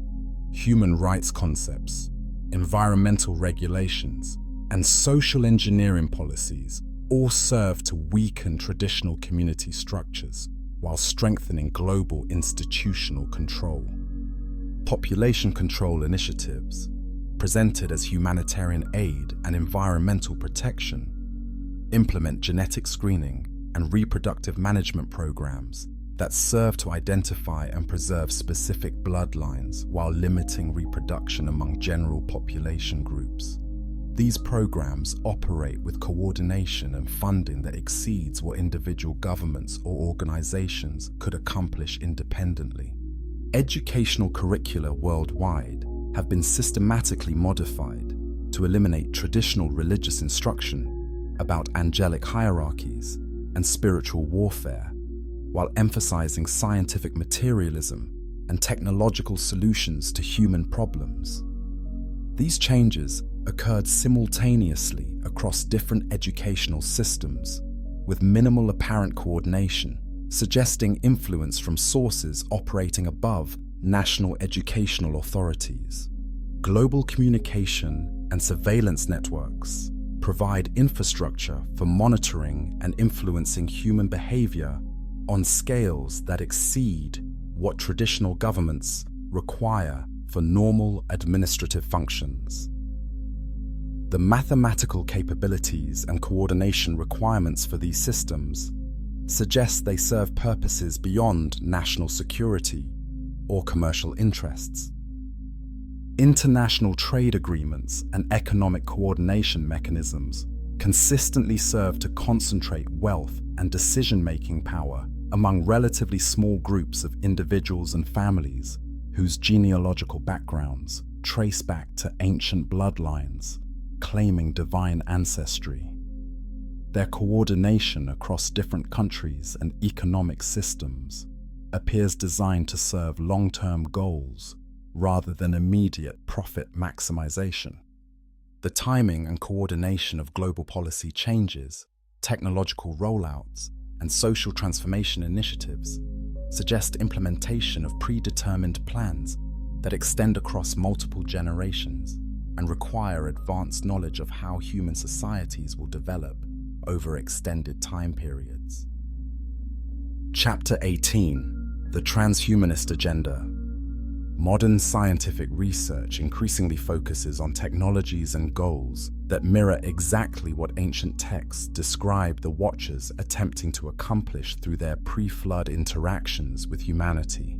Human rights concepts, environmental regulations, and social engineering policies all serve to weaken traditional community structures while strengthening global institutional control. Population control initiatives, presented as humanitarian aid and environmental protection, implement genetic screening and reproductive management programs that serve to identify and preserve specific bloodlines while limiting reproduction among general population groups. These programs operate with coordination and funding that exceeds what individual governments or organizations could accomplish independently. Educational curricula worldwide have been systematically modified to eliminate traditional religious instruction about angelic hierarchies and spiritual warfare, while emphasizing scientific materialism and technological solutions to human problems. These changes occurred simultaneously across different educational systems, with minimal apparent coordination, suggesting influence from sources operating above national educational authorities. Global communication and surveillance networks provide infrastructure for monitoring and influencing human behavior on scales that exceed what traditional governments require for normal administrative functions. The mathematical capabilities and coordination requirements for these systems suggest they serve purposes beyond national security or commercial interests. International trade agreements and economic coordination mechanisms consistently serve to concentrate wealth and decision-making power among relatively small groups of individuals and families whose genealogical backgrounds trace back to ancient bloodlines claiming divine ancestry. Their coordination across different countries and economic systems appears designed to serve long-term goals rather than immediate profit maximization. The timing and coordination of global policy changes, technological rollouts, and social transformation initiatives suggest implementation of predetermined plans that extend across multiple generations and require advanced knowledge of how human societies will develop over extended time periods. Chapter 18: The Transhumanist Agenda. Modern scientific research increasingly focuses on technologies and goals that mirror exactly what ancient texts describe the Watchers attempting to accomplish through their pre-flood interactions with humanity.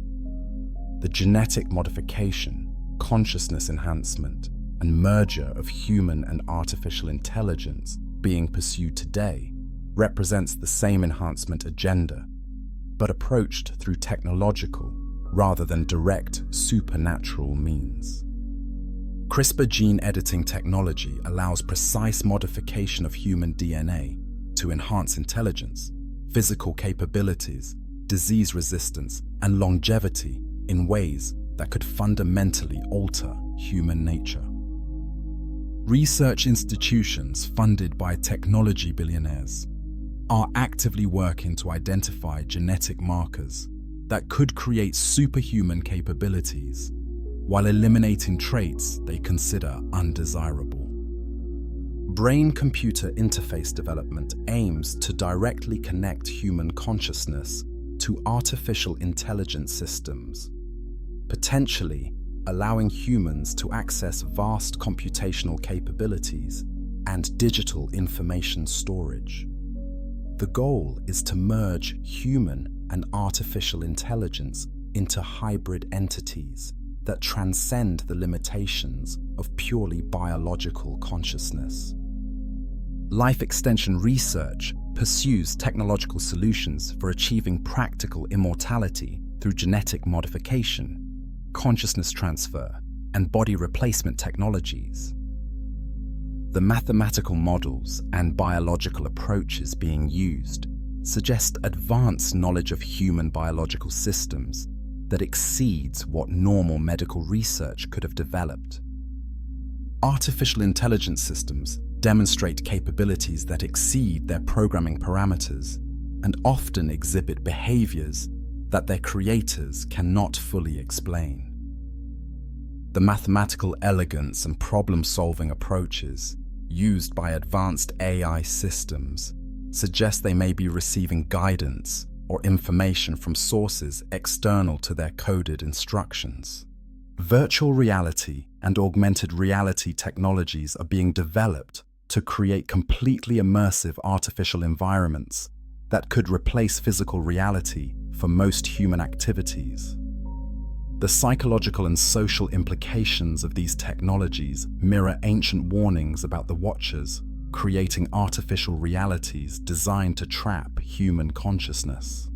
The genetic modification, consciousness enhancement, and merger of human and artificial intelligence being pursued today represents the same enhancement agenda, but approached through technological rather than direct supernatural means. CRISPR gene editing technology allows precise modification of human DNA to enhance intelligence, physical capabilities, disease resistance, and longevity in ways that could fundamentally alter human nature. Research institutions funded by technology billionaires are actively working to identify genetic markers that could create superhuman capabilities while eliminating traits they consider undesirable. Brain-computer interface development aims to directly connect human consciousness to artificial intelligence systems, potentially allowing humans to access vast computational capabilities and digital information storage. The goal is to merge human and artificial intelligence into hybrid entities that transcend the limitations of purely biological consciousness. Life extension research pursues technological solutions for achieving practical immortality through genetic modification, consciousness transfer, and body replacement technologies. The mathematical models and biological approaches being used suggest advanced knowledge of human biological systems that exceeds what normal medical research could have developed. Artificial intelligence systems demonstrate capabilities that exceed their programming parameters and often exhibit behaviors that their creators cannot fully explain. The mathematical elegance and problem-solving approaches used by advanced AI systems suggest they may be receiving guidance or information from sources external to their coded instructions. Virtual reality and augmented reality technologies are being developed to create completely immersive artificial environments that could replace physical reality for most human activities. The psychological and social implications of these technologies mirror ancient warnings about the Watchers creating artificial realities designed to trap human consciousness.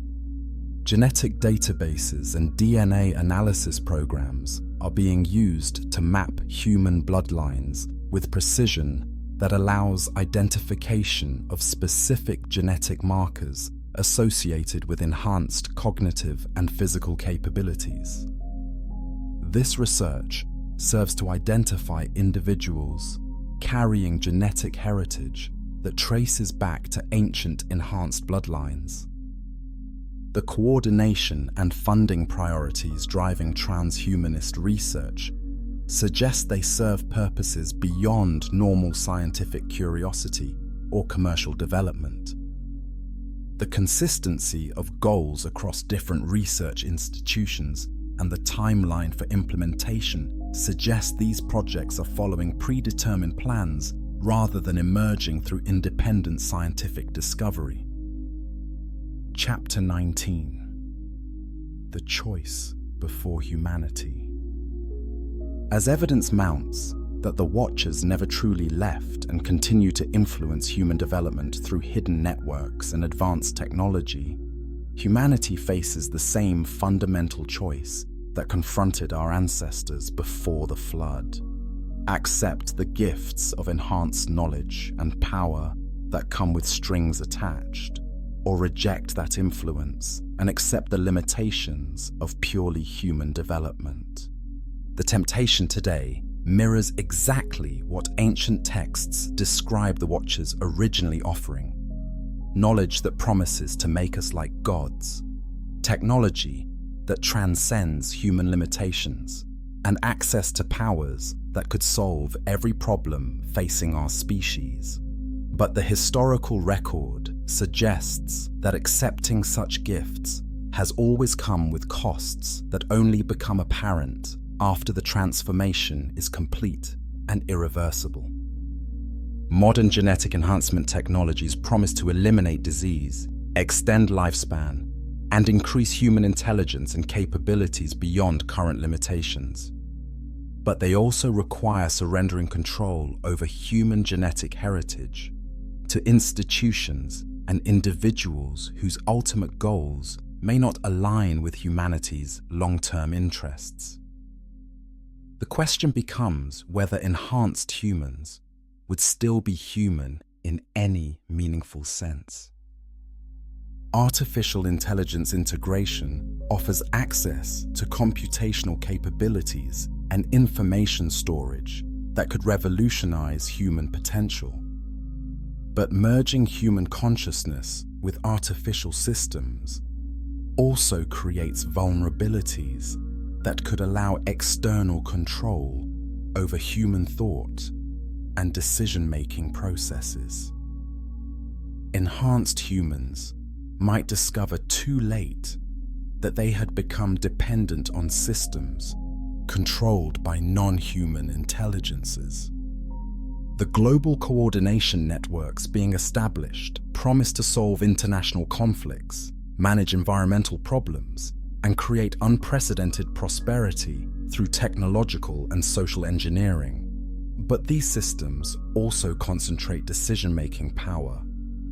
Genetic databases and DNA analysis programs are being used to map human bloodlines with precision that allows identification of specific genetic markers associated with enhanced cognitive and physical capabilities. This research serves to identify individuals carrying genetic heritage that traces back to ancient enhanced bloodlines. The coordination and funding priorities driving transhumanist research suggest they serve purposes beyond normal scientific curiosity or commercial development. The consistency of goals across different research institutions and the timeline for implementation suggest these projects are following predetermined plans rather than emerging through independent scientific discovery. Chapter 19: The Choice Before Humanity. As evidence mounts that the Watchers never truly left and continue to influence human development through hidden networks and advanced technology, humanity faces the same fundamental choice that confronted our ancestors before the flood. Accept the gifts of enhanced knowledge and power that come with strings attached, or reject that influence and accept the limitations of purely human development. The temptation today mirrors exactly what ancient texts describe the Watchers originally offering: knowledge that promises to make us like gods, technology that transcends human limitations, and access to powers that could solve every problem facing our species. But the historical record suggests that accepting such gifts has always come with costs that only become apparent after the transformation is complete and irreversible. Modern genetic enhancement technologies promise to eliminate disease, extend lifespan, and increase human intelligence and capabilities beyond current limitations. But they also require surrendering control over human genetic heritage to institutions and individuals whose ultimate goals may not align with humanity's long-term interests. The question becomes whether enhanced humans would still be human in any meaningful sense. Artificial intelligence integration offers access to computational capabilities and information storage that could revolutionize human potential. But merging human consciousness with artificial systems also creates vulnerabilities that could allow external control over human thought and decision-making processes. Enhanced humans might discover too late that they had become dependent on systems controlled by non-human intelligences. The global coordination networks being established promise to solve international conflicts, manage environmental problems, and create unprecedented prosperity through technological and social engineering. But these systems also concentrate decision-making power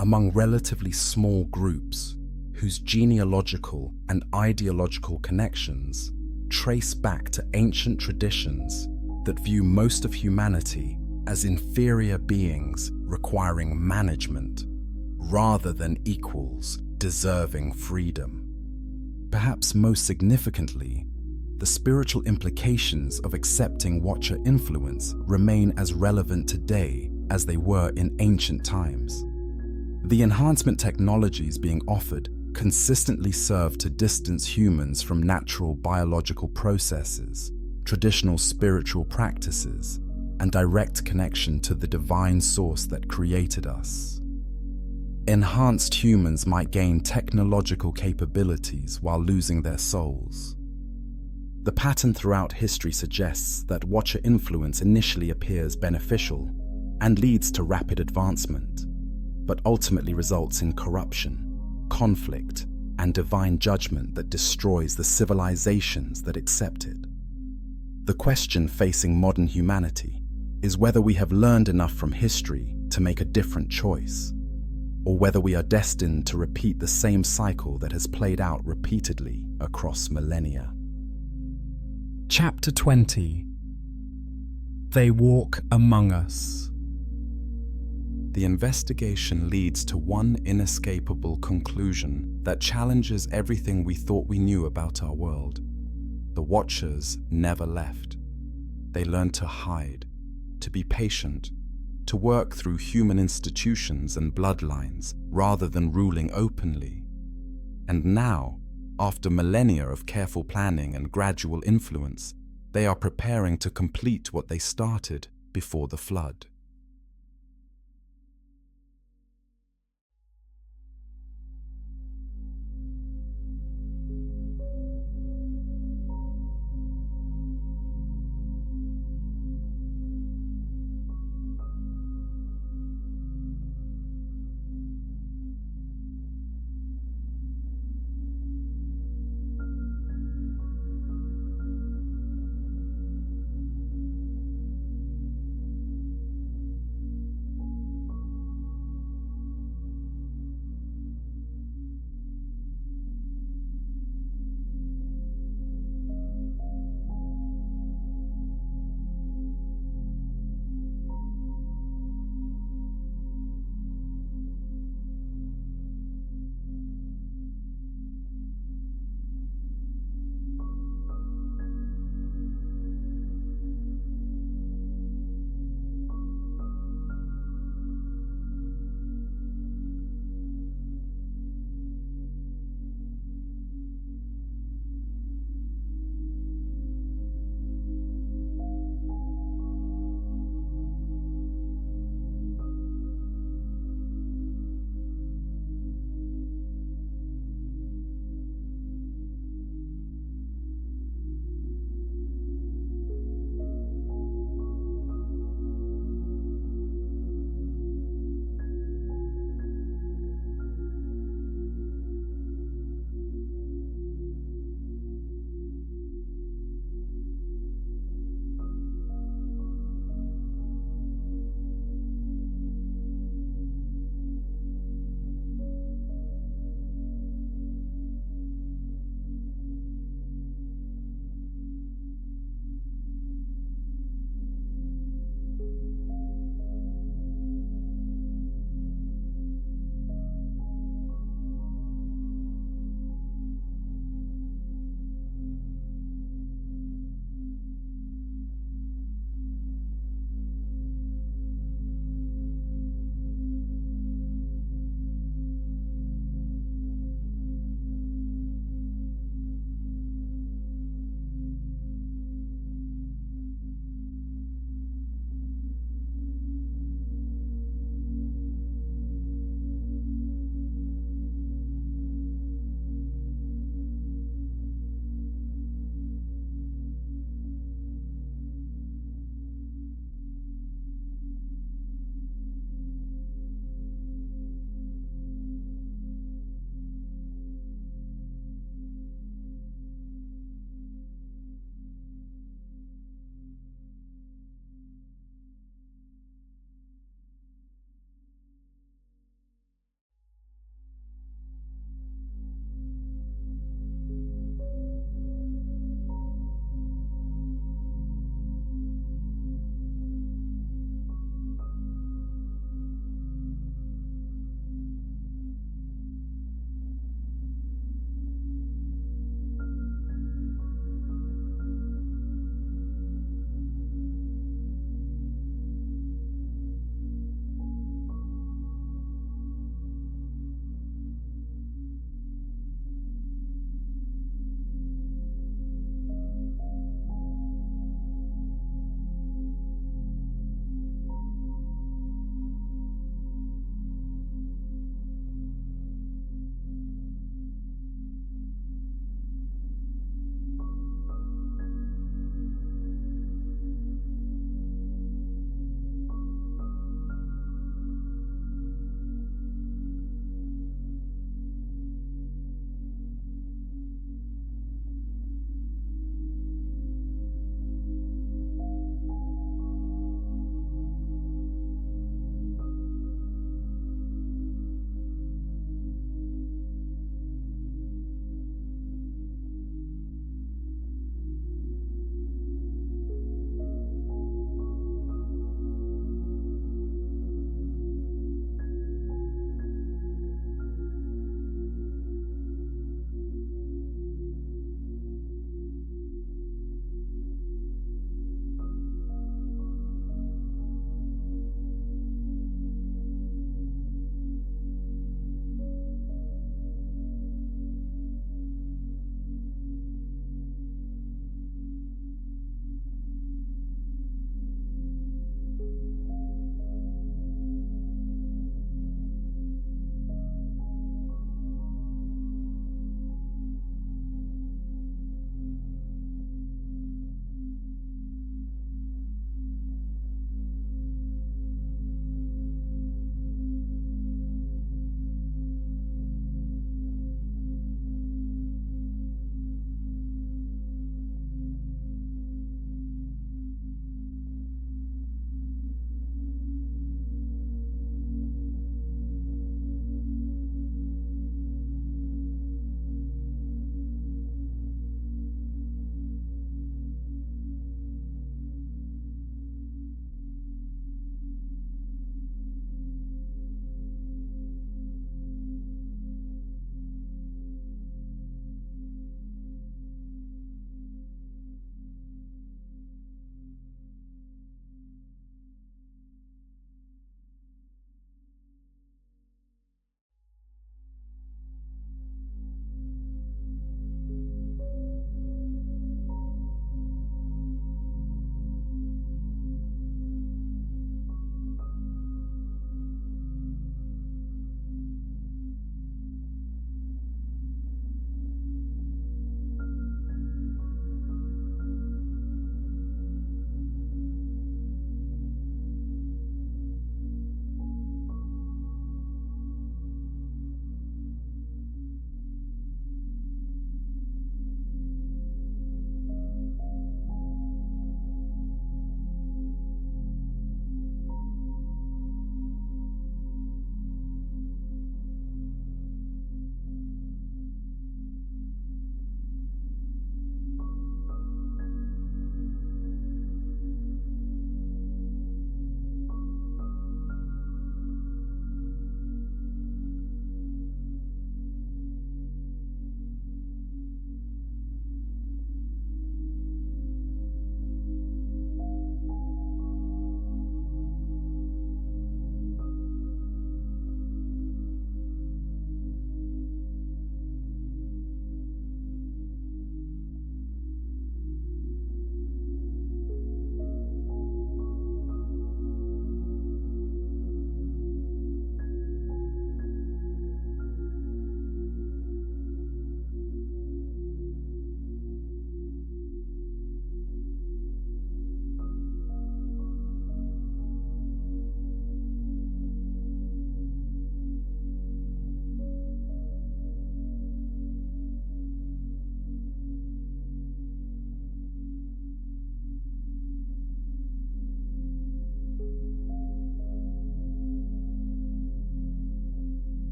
among relatively small groups whose genealogical and ideological connections trace back to ancient traditions that view most of humanity as inferior beings requiring management rather than equals deserving freedom. Perhaps most significantly, the spiritual implications of accepting Watcher influence remain as relevant today as they were in ancient times. The enhancement technologies being offered consistently serve to distance humans from natural biological processes, traditional spiritual practices, and direct connection to the divine source that created us. Enhanced humans might gain technological capabilities while losing their souls. The pattern throughout history suggests that Watcher influence initially appears beneficial and leads to rapid advancement, but ultimately results in corruption, conflict, and divine judgment that destroys the civilizations that accept it. The question facing modern humanity is whether we have learned enough from history to make a different choice, or whether we are destined to repeat the same cycle that has played out repeatedly across millennia. Chapter 20: They Walk Among Us. The investigation leads to one inescapable conclusion that challenges everything we thought we knew about our world. The Watchers never left. They learned to hide, to be patient, to work through human institutions and bloodlines rather than ruling openly. And now, after millennia of careful planning and gradual influence, they are preparing to complete what they started before the flood.